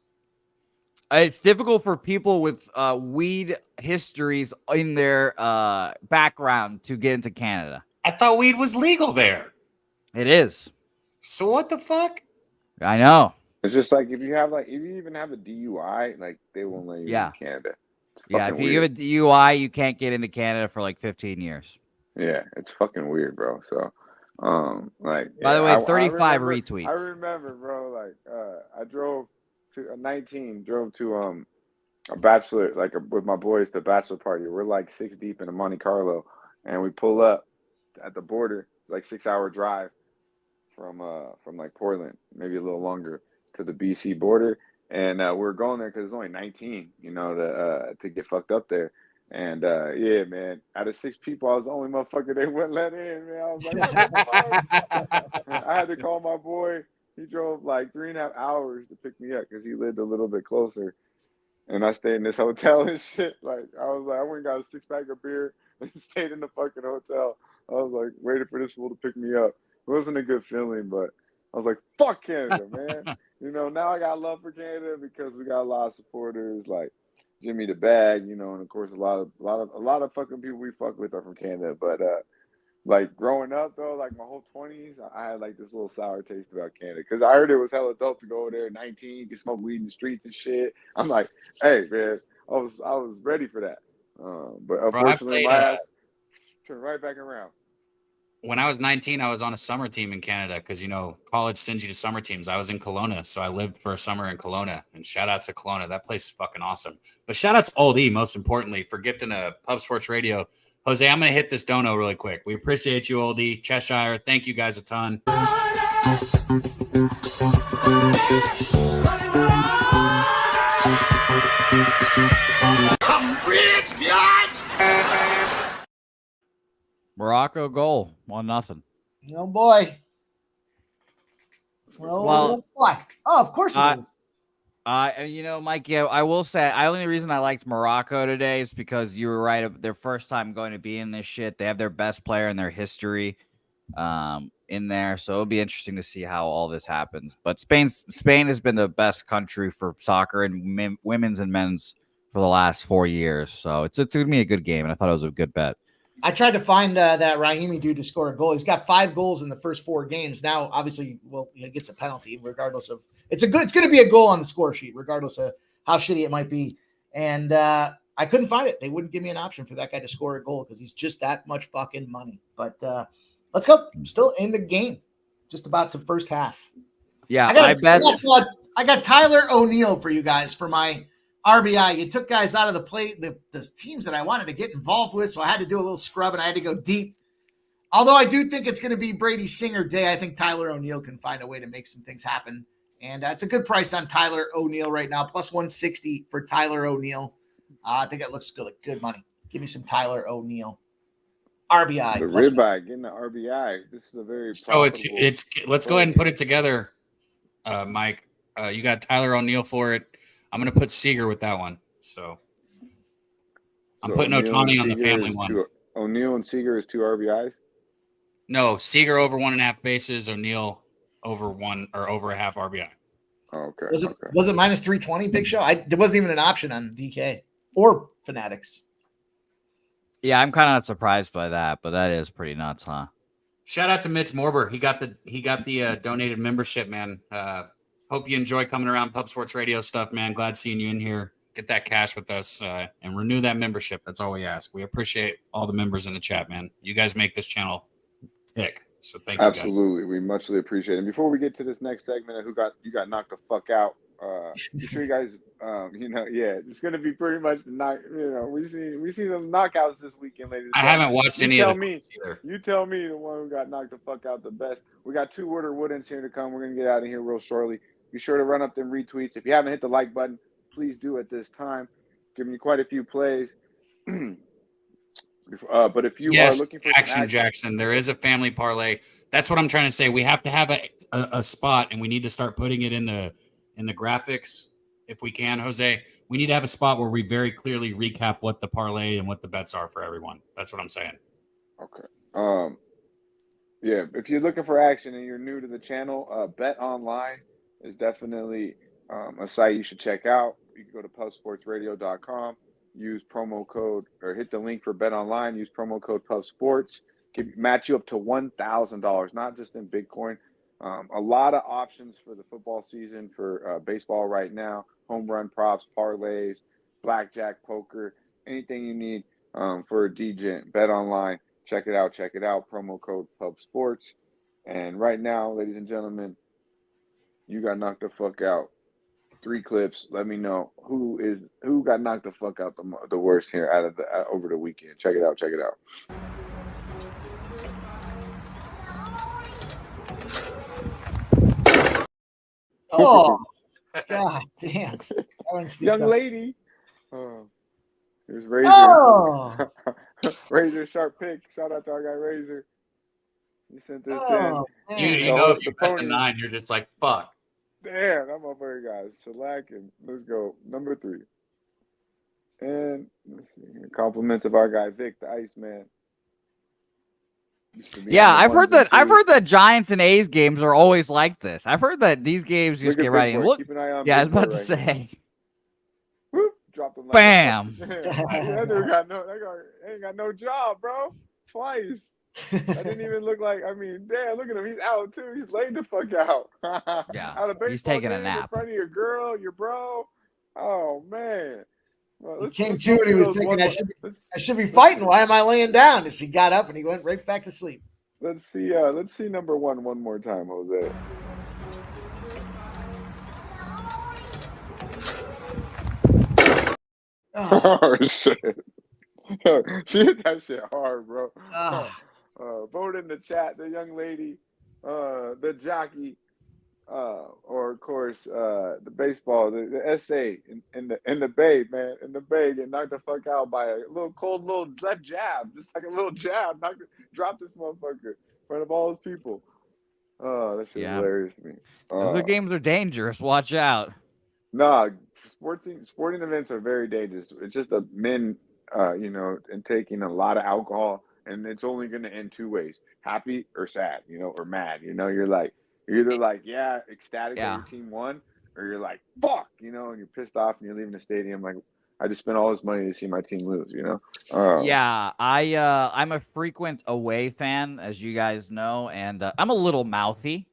It's difficult for people with weed histories in their background to get into Canada. I thought weed was legal there. It is. So what the fuck? I know. It's just like if you even have a DUI, like they won't let you in Canada. It's Yeah, if fucking you weird. have a DUI, you can't get into Canada for like 15 years. Yeah, it's fucking weird, bro. So, By the way, I 35 remember, retweets. I remember, bro. Like, I drove to 19, drove to a bachelor, with my boys to a bachelor party. We're like 6 deep in a Monte Carlo, and we pull up at the border, like 6-hour drive from like Portland, maybe a little longer, to the BC border. And we're going there because it's only 19, to get fucked up there. And yeah, man, out of 6 people, I was the only motherfucker they wouldn't let in, man. I was like, what the fuck? I had to call my boy. He drove like 3.5 hours to pick me up because he lived a little bit closer. And I stayed in this hotel and shit. Like, I was like, I went and got a 6-pack of beer and stayed in the fucking hotel. I was like, waiting for this fool to pick me up. It wasn't a good feeling, but I was like, fuck Canada, man. Now I got love for Canada because we got a lot of supporters like Jimmy the Bag, and of course a lot of fucking people we fuck with are from Canada. But like growing up though, like my whole 20s, I had like this little sour taste about Canada because I heard it was hella dope to go over there at 19, you can smoke weed in the streets and shit. I'm like, hey man, I was ready for that. But unfortunately, my ass turned right back around. When I was 19, I was on a summer team in Canada because, college sends you to summer teams. I was in Kelowna, so I lived for a summer in Kelowna. And shout out to Kelowna. That place is fucking awesome. But shout out to Old E, most importantly, for gifting a Pub Sports Radio. Jose, I'm going to hit this dono really quick. We appreciate you, Old E. Cheshire, thank you guys a ton. I'm rich, bitch! Morocco goal, 1-0. Oh boy. Well, boy. Oh, of course it is. Mike, I will say, the only reason I liked Morocco today is because you were right. Their first time going to be in this shit. They have their best player in their history in there. So it'll be interesting to see how all this happens. But Spain has been the best country for soccer and women's and men's for the last 4 years. So it's going to be a good game. And I thought it was a good bet. I tried to find that Raheem dude to score a goal. He's got 5 goals in the first 4 games. Now, obviously, he gets a penalty regardless of it's going to be a goal on the score sheet, regardless of how shitty it might be. And I couldn't find it. They wouldn't give me an option for that guy to score a goal because he's just that much fucking money. But let's go. Still in the game, just about to first half. Yeah, I got Tyler O'Neill for you guys for my RBI. You took guys out of the plate, the teams that I wanted to get involved with, so I had to do a little scrub and I had to go deep. Although I do think it's going to be Brady Singer Day, I think Tyler O'Neill can find a way to make some things happen. And it's a good price on Tyler O'Neill right now, plus 160 for Tyler O'Neill. I think it looks good, like good money. Give me some Tyler O'Neill. RBI. The ribeye, getting the RBI. This is a very so it's let's go ahead and put it together, Mike. You got Tyler O'Neill for it. I'm going to put Seager with that one. So I'm putting Ohtani on the family one. O'Neill and Seager is 2 RBIs? No, Seager over 1.5 bases, O'Neill over 1 or over a half RBI. Oh, okay. Was it minus 320, Big Show? There wasn't even an option on DK or Fanatics. Yeah, I'm kind of not surprised by that, but that is pretty nuts, huh? Shout out to Mitch Morber. He got the donated membership, man. Hope you enjoy coming around Pub Sports Radio stuff, man. Glad seeing you in here. Get that cash with us and renew that membership. That's all we ask. We appreciate all the members in the chat, man. You guys make this channel tick. So thank you, guys. Absolutely. We muchly appreciate it. And before we get to this next segment of you got knocked the fuck out, be sure you guys, it's going to be pretty much the knock. We see some knockouts this weekend, ladies. I haven't watched any of them either. You tell me the one who got knocked the fuck out the best. We got 2 Wood or Woodens here to come. We're going to get out of here real shortly. Be sure to run up them retweets. If you haven't hit the like button, please do at this time. Giving you quite a few plays. But if you are looking for action, Jackson, there is a family parlay. That's what I'm trying to say. We have to have a spot, and we need to start putting it in the graphics if we can, Jose. We need to have a spot where we very clearly recap what the parlay and what the bets are for everyone. That's what I'm saying. Okay. If you're looking for action and you're new to the channel, Bet Online is definitely a site you should check out. You can go to pubsportsradio.com. Use promo code or hit the link for Bet Online. Use promo code PubSports. Match you up to $1,000, not just in Bitcoin. A lot of options for the football season, for baseball right now. Home run props, parlays, blackjack, poker, anything you need for a DJ. Bet Online. Check it out. Promo code PubSports. And right now, ladies and gentlemen, you got knocked the fuck out. 3 clips. Let me know who got knocked the fuck out the worst here out of over the weekend. Check it out. Oh, god damn! Young lady. Here's Razor. Oh. Razor sharp pick. Shout out to our guy Razor. He sent this in. You know, if you bet the 9, you're just like, fuck. Damn, that motherfucker, guys. Shellacking. Let's go. Number 3. And let's see here. Compliments of our guy Vic, the Iceman. Yeah, I've heard that Giants and A's games are always like this. I've heard that these games just get ready and look. Keep an eye on I was about to right say. Whoop, dropped him like Bam. That dude ain't got no job, bro. Twice. That didn't even look like. I mean, damn, look at him. He's out too. He's laid the fuck out. Yeah, out of he's taking a nap in front of your girl, your bro. Oh man. Well, he came to and he was thinking, I should be fighting. Why am I laying down? As he got up and he went right back to sleep. Let's see number 1 one more time, Jose. Oh shit. She hit that shit hard, bro. Vote in the chat, the young lady, the jockey, or of course the baseball, the essay in the Bay, man, in the Bay, get knocked the fuck out by a cold left jab, just like a little jab, drop this motherfucker in front of all those people. Oh, that shit hilarious to me. Those games are dangerous. Watch out. Nah, sporting events are very dangerous. It's just a men, and taking a lot of alcohol, and it's only going to end 2 ways: happy or sad, or mad. You're either like, ecstatic that your team won, or you're like, fuck, and you're pissed off and you're leaving the stadium like, I just spent all this money to see my team lose, I'm a frequent away fan, as you guys know, and I'm a little mouthy.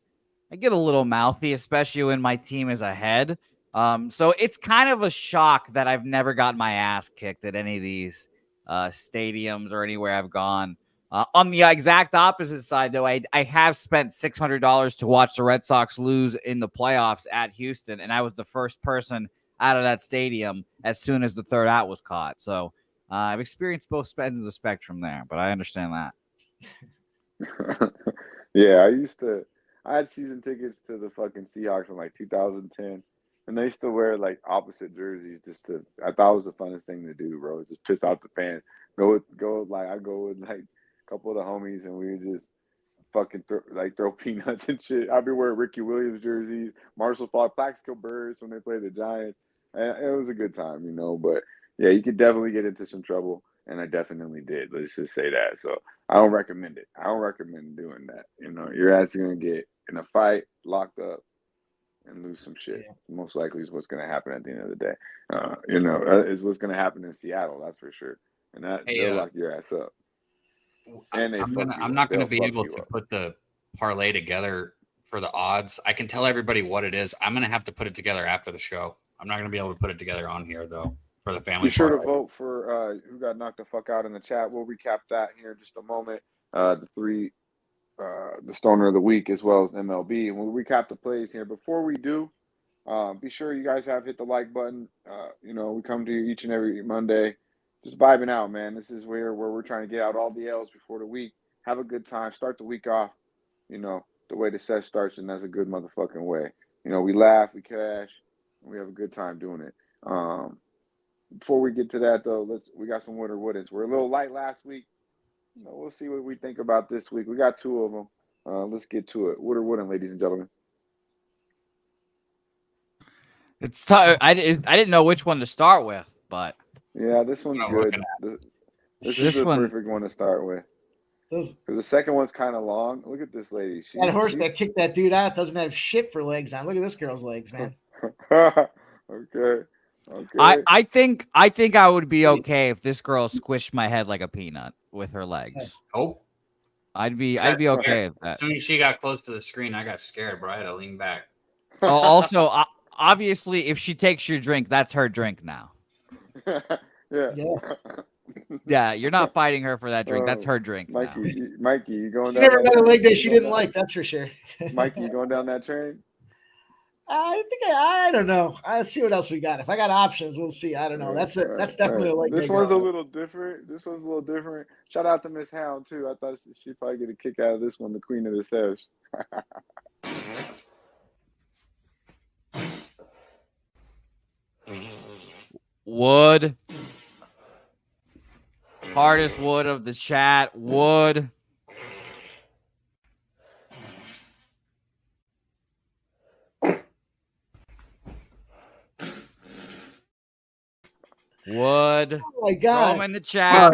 I get a little mouthy, especially when my team is ahead. So it's kind of a shock that I've never gotten my ass kicked at any of these stadiums or anywhere I've gone. On the exact opposite side, though, I have spent $600 to watch the Red Sox lose in the playoffs at Houston, and I was the first person out of that stadium as soon as the third out was caught. So I've experienced both ends of the spectrum there, but I understand that. Yeah, I had season tickets to the fucking Seahawks in like 2010. And they used to wear like opposite jerseys I thought it was the funnest thing to do, bro. Just piss off the fans. I go with like a couple of the homies and we would just fucking throw peanuts and shit. I'd be wearing Ricky Williams jerseys, Marshall Falk, Plaxico Birds when they played the Giants. And it was a good time, but yeah, you could definitely get into some trouble. And I definitely did. Let's just say that. So I don't recommend it. I don't recommend doing that. Your ass is going to get in a fight, locked up, and lose some shit. Yeah. Most likely is what's going to happen at the end of the day. Is what's going to happen in Seattle, that's for sure. And they'll lock your ass up. And I'm not gonna be able to put the parlay together for the odds. I can tell everybody what it is. I'm gonna have to put it together after the show. I'm not gonna be able to put it together on here though for the family. Be sure to parlay. vote for who got knocked the fuck out in the chat. We'll recap that here in just a moment. The stoner of the week as well as MLB, and we'll recap the plays here. Before we do, be sure you guys have hit the like button. We come to you each and every Monday, just vibing out, man. This is where we're trying to get out all the L's before the week. Have a good time. Start the week off, the way the Sesh starts, and that's a good motherfucking way. We laugh, we cash, and we have a good time doing it. Before we get to that, though, we got some winter woodeds. We're a little light last week. We'll see what we think about this week. We got 2 of them. Let's get to it. Wood or wooden, ladies and gentlemen. It's tough. I didn't know which one to start with, but yeah, this one's good. This is the perfect one to start with. Because the second one's kind of long. Look at this lady. That horse that kicked that dude out doesn't have shit for legs on. Look at this girl's legs, man. Okay. I think I would be okay if this girl squished my head like a peanut with her legs. Oh, I'd be okay with that. As soon as she got close to the screen, I got scared, bro. I had to lean back. Also, obviously, if she takes your drink, that's her drink now. Yeah, you're not fighting her for that drink. That's her drink. Mikey, you going down? She never met a leg day she didn't like. That's for sure. Mikey, you going down that train? I don't know. Let's see what else we got. If I got options, we'll see. I don't know. That's definitely a leg day. This one's a little different. Shout out to Miss Hound too. I thought she'd probably get a kick out of this one, the queen of the Sesh. Wood. Hardest wood of the chat. Wood. Wood. Oh my God. Throw 'em in the chat.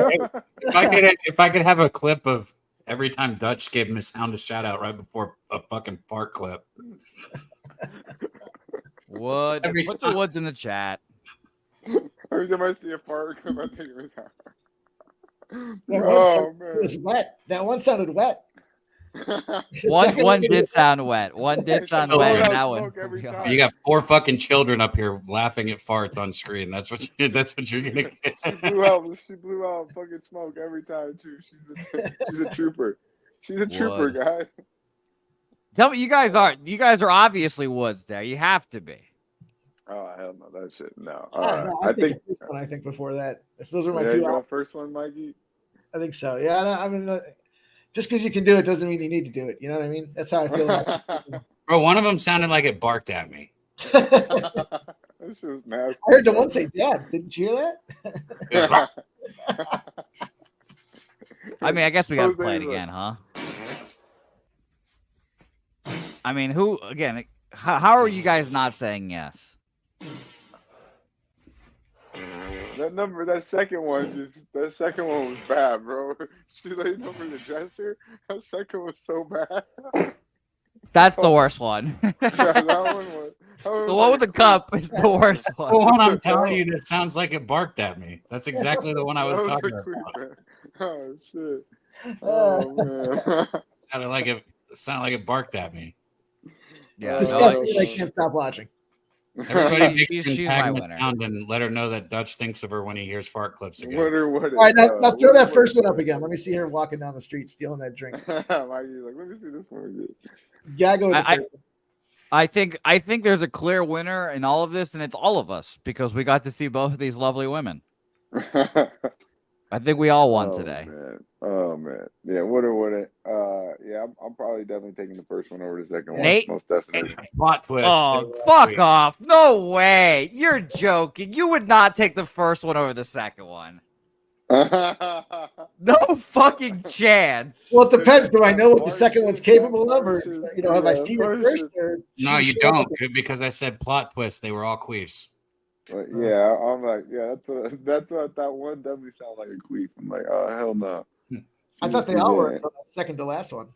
If I could have a clip of every time Dutch gave him a sound a shout out right before a fucking fart clip. Wood. Put the woods in the chat. Every time I see a fart, I think of it. It was wet. That one sounded wet. One did sound wet. One did sound wet. And that one. You got 4 fucking children up here laughing at farts on screen. That's what you're gonna get. She blew out fucking smoke every time too. She's a trooper. She's a trooper, guy. Tell me, you guys are obviously woods there. You have to be. Oh hell no, that shit no. I think before that, if those are my two first one, Mikey. I think so. Yeah, I mean, just because you can do it doesn't mean you need to do it. You know what I mean? That's how I feel. Bro, one of them sounded like it barked at me. This was nasty. I heard the one say "Dad." Didn't you hear that? I mean, I guess we got to play it again, huh? I mean, how are you guys not saying yes? That second one was bad, bro. She laid over the dresser. That second was so bad. That's the worst one. That one was. The one with the cup is the worst one. The one I'm telling you that sounds like it barked at me. That's exactly the one I was talking about. Oh shit! Oh man! Sounded like it barked at me. Yeah, disgusting. I can't stop watching. Everybody she's my winner. Sound and let her know that Dutch thinks of her when he hears fart clips again. All right, now throw that first one up again. Let me see her walking down the street stealing that drink. Mikey's like, let me see this one again. Yeah, go. I think there's a clear winner in all of this, and it's all of us because we got to see both of these lovely women. I think we all won today. Man. Oh man, yeah. Would it? Yeah, I'm probably definitely taking the first one over the second one. Nate? Most definitely. Plot twist. Oh, fuck off! No way! You're joking. You would not take the first one over the second one. No fucking chance. Well, it depends. Do I know what the second one's capable of, or have I seen it first? Or no, you don't, because I said plot twist. They were all queefs. But yeah, I'm like, yeah, that's what I thought. One definitely sounded like a queef. I'm like, oh hell no. I thought they all were. Second to last one.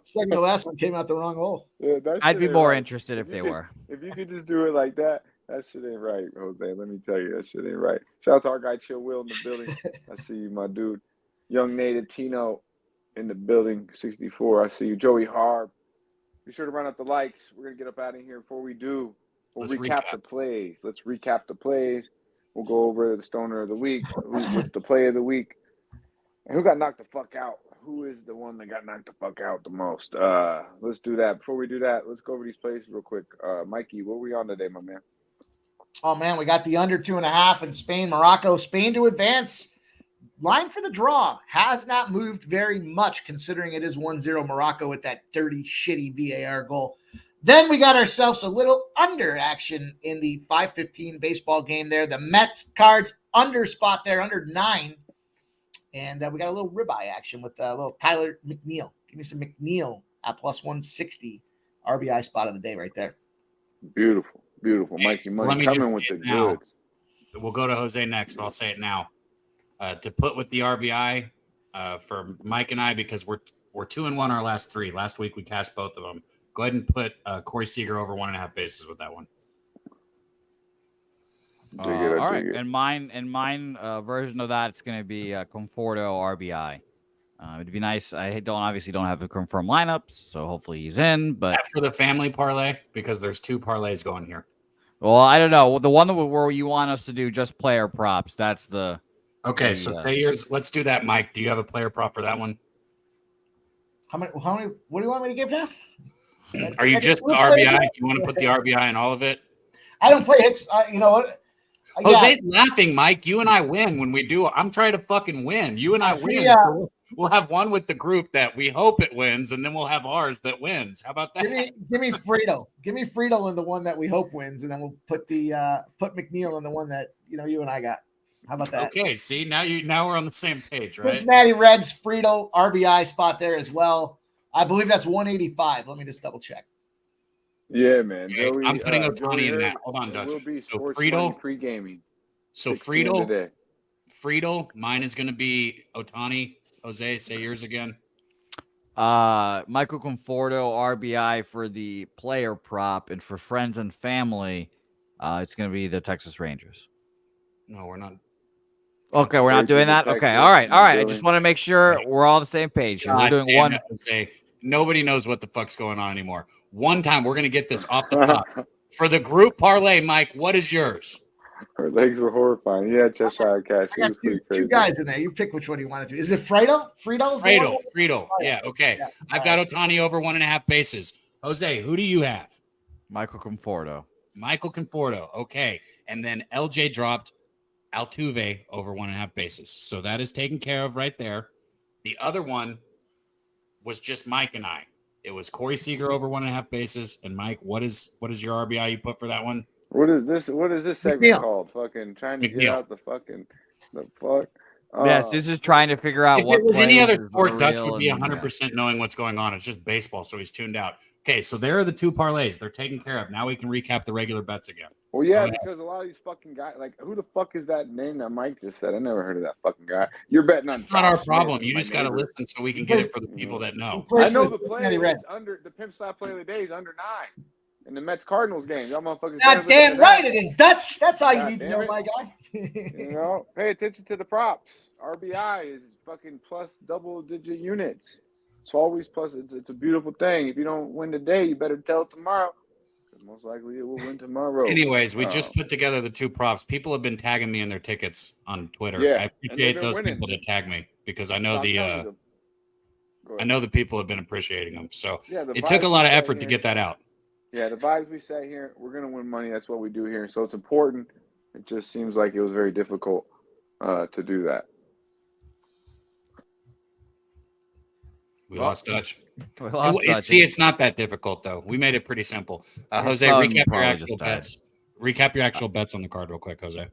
Second to last one came out the wrong hole. Yeah, I'd be more interested if they were. If you could just do it like that, that shit ain't right, Jose. Let me tell you, that shit ain't right. Shout out to our guy Chill Will in the building. I see you, my dude. Young Native Tino in the building, 64. I see you. Joey Harb. Be sure to run up the likes. We're going to get up out of here. Before we do, we'll recap the plays. Let's recap the plays. We'll go over the stoner of the week. What's the play of the week? And who got knocked the fuck out? Who is the one that got knocked the fuck out the most? Let's do that. Before we do that, let's go over these plays real quick. Mikey, what are we on today, my man? Oh, man, we got the under 2.5 in Spain, Morocco. Spain to advance. Line for the draw has not moved very much, considering it is 1-0 Morocco with that dirty, shitty VAR goal. Then we got ourselves a little under action in the 5:15 baseball game there. The Mets Cards under spot there, under 9. And we got a little ribeye action with a little Tyler McNeil. Give me some McNeil at plus 160. RBI spot of the day right there. Beautiful. Beautiful. Mikey Money coming with the goods. We'll go to Jose next, but I'll say it now. To put with the RBI for Mike and I, because we're 2-1 our last 3. Last week we cashed both of them. Go ahead and put Corey Seager over 1.5 bases with that one. All right, and mine version of that, it's going to be Conforto RBI. It'd be nice. I obviously don't have to confirm lineups, so hopefully he's in. But for the family parlay, because there's 2 parlays going here. Well, I don't know. The one where you want us to do just player props, that's the. Okay, so say yours. Let's do that, Mike. Do you have a player prop for that one? How many? What do you want me to give now? Are you just the RBI? Do you want to put the RBI in all of it? I don't play hits. You know what? Jose's laughing, Mike. You and I win when we do. I'm trying to fucking win. You and I win. Yeah. We'll have one with the group that we hope it wins, and then we'll have ours that wins. How about that? Give me Frito. Give me Frito in the one that we hope wins, and then we'll put put McNeil in the one that you and I got. How about that? Okay, see, now we're on the same page, right? Cincinnati Reds, Frito, RBI spot there as well. I believe that's 185. Let me just double check. Yeah, man. Okay, Joey, I'm putting Ohtani in that. Hold on, Dutch. Will be So Frito pre-gaming. So Frito, mine is going to be Ohtani. Jose, say yours again. Michael Conforto RBI for the player prop, and for friends and family, it's going to be the Texas Rangers. No, we're not. Okay, we're not doing that. Okay, all right. I just want to make sure we're all on the same page here. We're doing one. Nobody knows what the fuck's going on anymore. One time, we're going to get this off the top. For the group parlay, Mike, what is yours? Her legs were horrifying. Yeah, Cheshire Cat. I got two guys in there. You pick which one you want to do. Is it Frito? Frito. Yeah, okay. Yeah. I've got Ohtani over 1.5 bases. Jose, who do you have? Michael Conforto. Okay. And then LJ dropped Altuve over 1.5 bases. So that is taken care of right there. The other one was just Mike and I. It was Corey Seager over 1.5 bases. And Mike, what is your RBI you put for that one? What is this segment called? Fucking trying to get out the fuck. Yes, this is trying to figure out what. If it was any other sport, Dutch would be 100% knowing what's going on. It's just baseball, so he's tuned out. Okay, so there are the 2 parlays. They're taken care of. Now we can recap the regular bets again. Well, yeah, because a lot of these fucking guys, like, who the fuck is that name that Mike just said? I never heard of that fucking guy. You're betting on. It's not our problem. You just got to listen so we can get it for the people that know. I know the play under the Pimp Style play of the day is under 9 in the Mets Cardinals game. Y'all motherfuckers. God damn right it is, Dutch. That's all you need to know, my guy. Pay attention to the props. RBI is fucking plus double-digit units. It's always plus. It's a beautiful thing. If you don't win today, you better tell it tomorrow. Most likely it will win tomorrow. Anyways, we just put together the 2 props. People have been tagging me in their tickets on Twitter. Yeah, I appreciate those people that tag me because I know the people have been appreciating them. So it took a lot of effort to get that out. Yeah, the vibes we say here, we're gonna win money. That's what we do here. So it's important. It just seems like it was very difficult to do that. We lost Dutch. See, it's not that difficult though. We made it pretty simple. Jose, recap your actual bets. Recap your actual bets on the card real quick, Jose.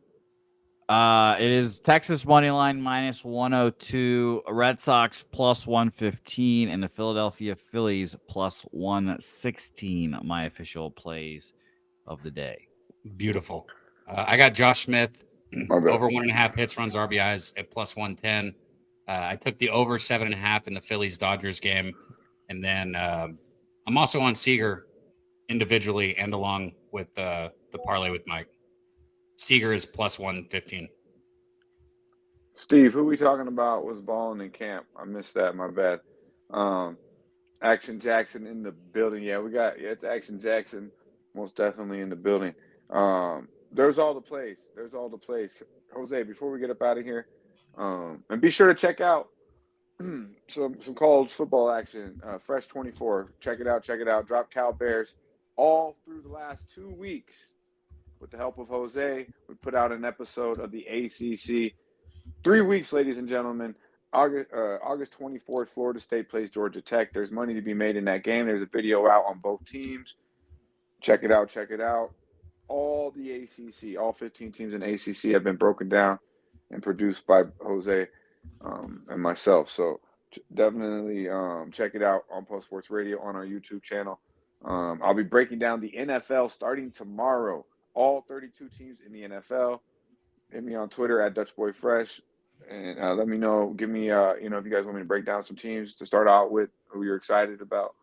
It is Texas money line minus 102, Red Sox plus 115, and the Philadelphia Phillies plus 116. My official plays of the day. Beautiful. I got Josh Smith over 1.5 hits, runs, RBIs at plus 110. I took the over 7.5 in the Phillies-Dodgers game. And then I'm also on Seager individually and along with the parlay with Mike. Seager is plus 115. Steve, who we talking about was balling in camp? I missed that. My bad. Action Jackson in the building. Yeah, it's Action Jackson, most definitely in the building. There's all the plays. Jose, before we get up out of here, and be sure to check out some college football action. Fresh 24. Check it out. Drop Cal Bears all through the last 2 weeks. With the help of Jose, we put out an episode of the ACC. 3 weeks, ladies and gentlemen. August 24th, Florida State plays Georgia Tech. There's money to be made in that game. There's a video out on both teams. Check it out. All the ACC, all 15 teams in ACC have been broken down and produced by Jose and myself. So definitely check it out on Post Sports Radio on our YouTube channel. I'll be breaking down the NFL starting tomorrow. All 32 teams in the NFL. Hit me on Twitter at DutchBoyFresh and let me know. Give me, if you guys want me to break down some teams to start out with who you're excited about.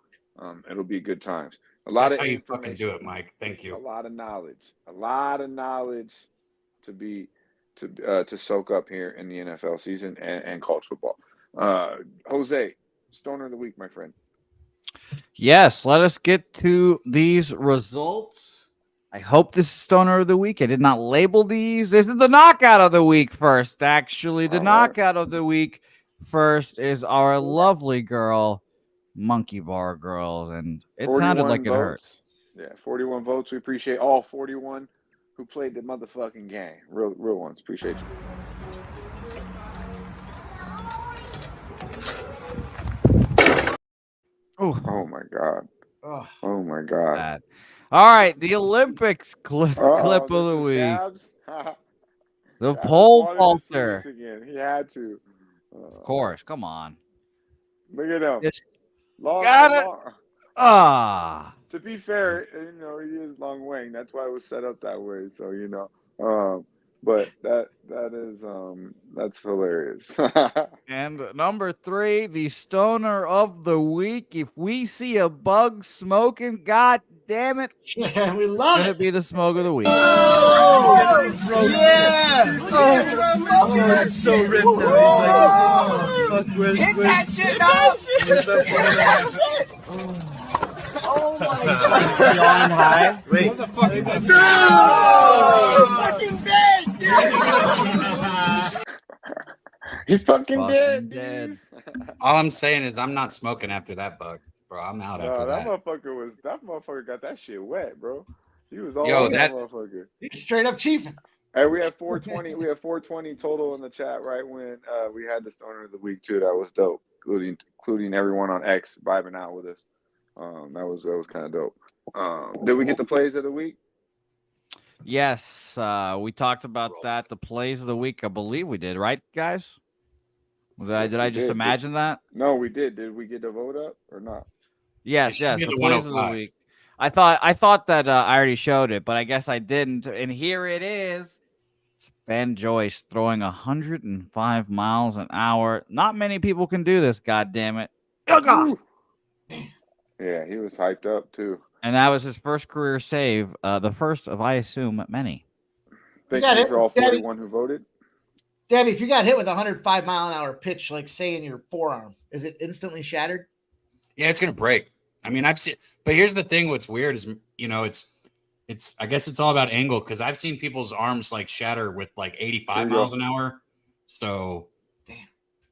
It'll be good times. That's how you fucking do it, Mike. Thank you. A lot of knowledge to soak up here in the NFL season and college football. Jose, Stoner of the Week, my friend. Yes, let us get to these results. I hope this is Stoner of the Week. I did not label these. This is the Knockout of the Week first. Actually, the Knockout of the Week first is our lovely girl, Monkey Bar Girl, and it sounded like it hurt. Yeah, 41 votes. We appreciate all 41 who played the motherfucking game. Real ones. Appreciate you. Oh my God. Oh my God. Bad. All right, the Olympics clip of the week. The pole vaulter. He had to. Of course, come on. Look at him. Got it. To be fair, he is long wing. That's why it was set up that way. So but that's hilarious. And number 3, the Stoner of the Week. If we see a bug smoking, God damn it, we love it. Be the smoke of the week. Oh, yeah! Oh, that's so ripped now. Fuck, hit that shit up! Oh my God! Yawn high. Wait. What the fuck is that? No! Fucking dead! He's fucking dead. All I'm saying is I'm not smoking after that bug, bro. I'm out after that. That motherfucker got that shit wet, bro. He was all over that motherfucker. He's straight up chiefing. Hey, we have 420. We have 420 total in the chat right when we had the Stoner of the Week too. That was dope, including everyone on X vibing out with us. That was kind of dope. Did we get the plays of the week? Yes, we talked about that. The plays of the week, I believe we did, right, guys? Did I just imagine that? No, we did. Did we get the vote up or not? Yes. The plays of the week. I thought that I already showed it, but I guess I didn't. And here it is. It's Ben Joyce throwing 105 miles an hour. Not many people can do this. God damn it! Oh God. Yeah, he was hyped up too. And that was his first career save, the first of, I assume, many. Thank you for all 41 who voted. Daby, if you got hit with a 105-mile-an-hour pitch, like say in your forearm, is it instantly shattered? Yeah, it's gonna break. I mean, I've seen, but here's the thing: what's weird is, it's. I guess it's all about angle because I've seen people's arms like shatter with like 85 miles an hour. So,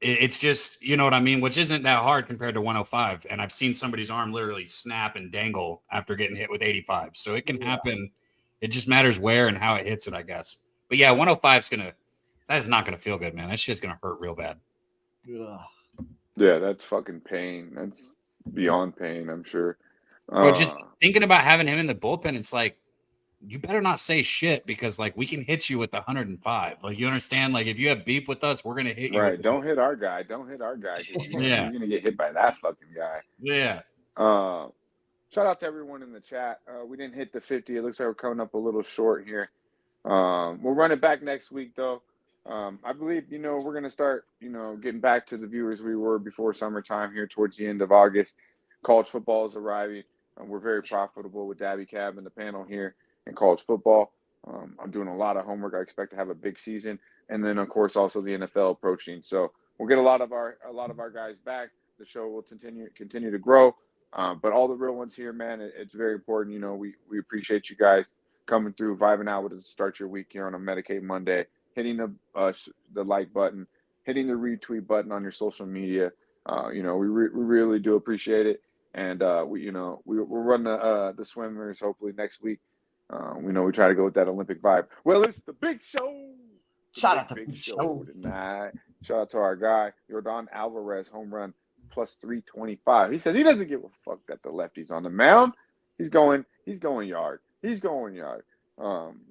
it's just, you know what I mean, which isn't that hard compared to 105. And I've seen somebody's arm literally snap and dangle after getting hit with 85. So it can happen. It just matters where and how it hits it, I guess. But yeah, 105 that is not gonna feel good, man. That shit's gonna hurt real bad. Yeah, that's fucking pain. That's beyond pain, I'm sure. But just thinking about having him in the bullpen, it's like, you better not say shit because like we can hit you with the 105. Like, you understand? Like, if you have beef with us, we're gonna hit you. Right. Don't hit our guy. Yeah. You're gonna get hit by that fucking guy. Yeah. Shout out to everyone in the chat. We didn't hit the 50. It looks like we're coming up a little short here. We'll run it back next week though. I believe, we're going to start, getting back to the viewers we were before summertime here towards the end of August. College football is arriving. We're very profitable with Daby Cab and the panel here in college football. I'm doing a lot of homework. I expect to have a big season, and then of course also the NFL approaching. So we'll get a lot of our guys back. The show will continue to grow. But all the real ones here, man, it's very important. You know, we appreciate you guys coming through, vibing out with us to start your week here on a Medicate Monday, hitting the like button, hitting the retweet button on your social media. You know, we really do appreciate it. And we'll run the swimmers hopefully next week. We know we try to go with that Olympic vibe. Well, it's the big show. Shout out to Big Show tonight. Shout out to our guy Yordan Alvarez, home run plus 325. He says he doesn't give a fuck that the lefty's on the mound. He's going yard. He's going yard.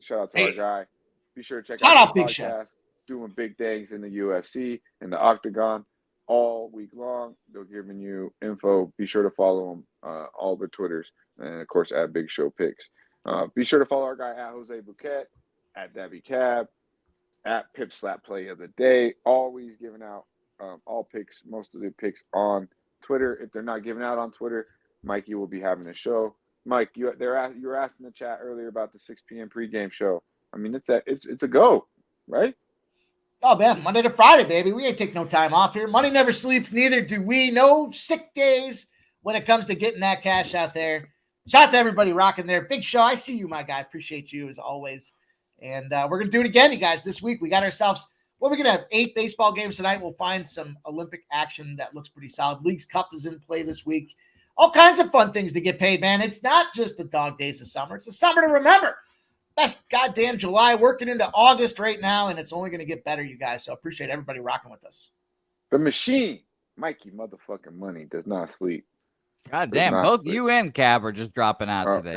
Shout out to our guy. Be sure to check out the podcast. Doing big things in the UFC and the Octagon all week long. They're giving you info. Be sure to follow them, all their Twitters, and of course at Big Show Picks. Be sure to follow our guy at Jose Bouquett, at Daby Cab, at Pip Slap Play of the Day. Always giving out all picks, most of the picks on Twitter. If they're not giving out on Twitter, Mikey will be having a show. Mike, you were asking the chat earlier about the 6 p.m. pregame show. I mean, it's a go, right? Oh, man, Monday to Friday, baby. We ain't take no time off here. Money never sleeps, neither do we. No sick days when it comes to getting that cash out there. Shout out to everybody rocking there. Big Show, I see you, my guy. Appreciate you as always. And we're going to do it again, you guys, this week. We got ourselves, we're going to have 8 baseball games tonight. We'll find some Olympic action that looks pretty solid. Leagues Cup is in play this week. All kinds of fun things to get paid, man. It's not just the dog days of summer. It's the summer to remember. Best goddamn July, working into August right now, and it's only going to get better, you guys. So appreciate everybody rocking with us. The machine, Mikey motherfucking Money, does not sleep. God damn, both you and Cab are just dropping out today.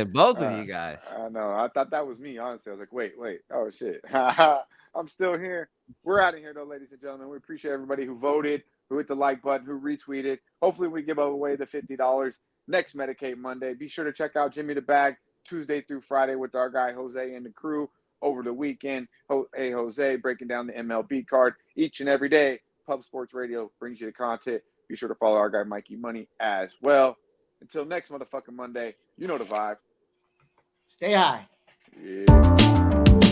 Both of you guys. I know. I thought that was me, honestly. I was like, wait. Oh, shit. I'm still here. We're out of here, though, ladies and gentlemen. We appreciate everybody who voted, who hit the like button, who retweeted. Hopefully, we give away the $50 next Medicate Monday. Be sure to check out Jimmy the Bag Tuesday through Friday with our guy Jose and the crew over the weekend. Hey, Jose, breaking down the MLB card each and every day. Pub Sports Radio brings you the content. Be sure to follow our guy Mikey Money as well. Until next motherfucking Monday, you know the vibe. Stay high. Yeah.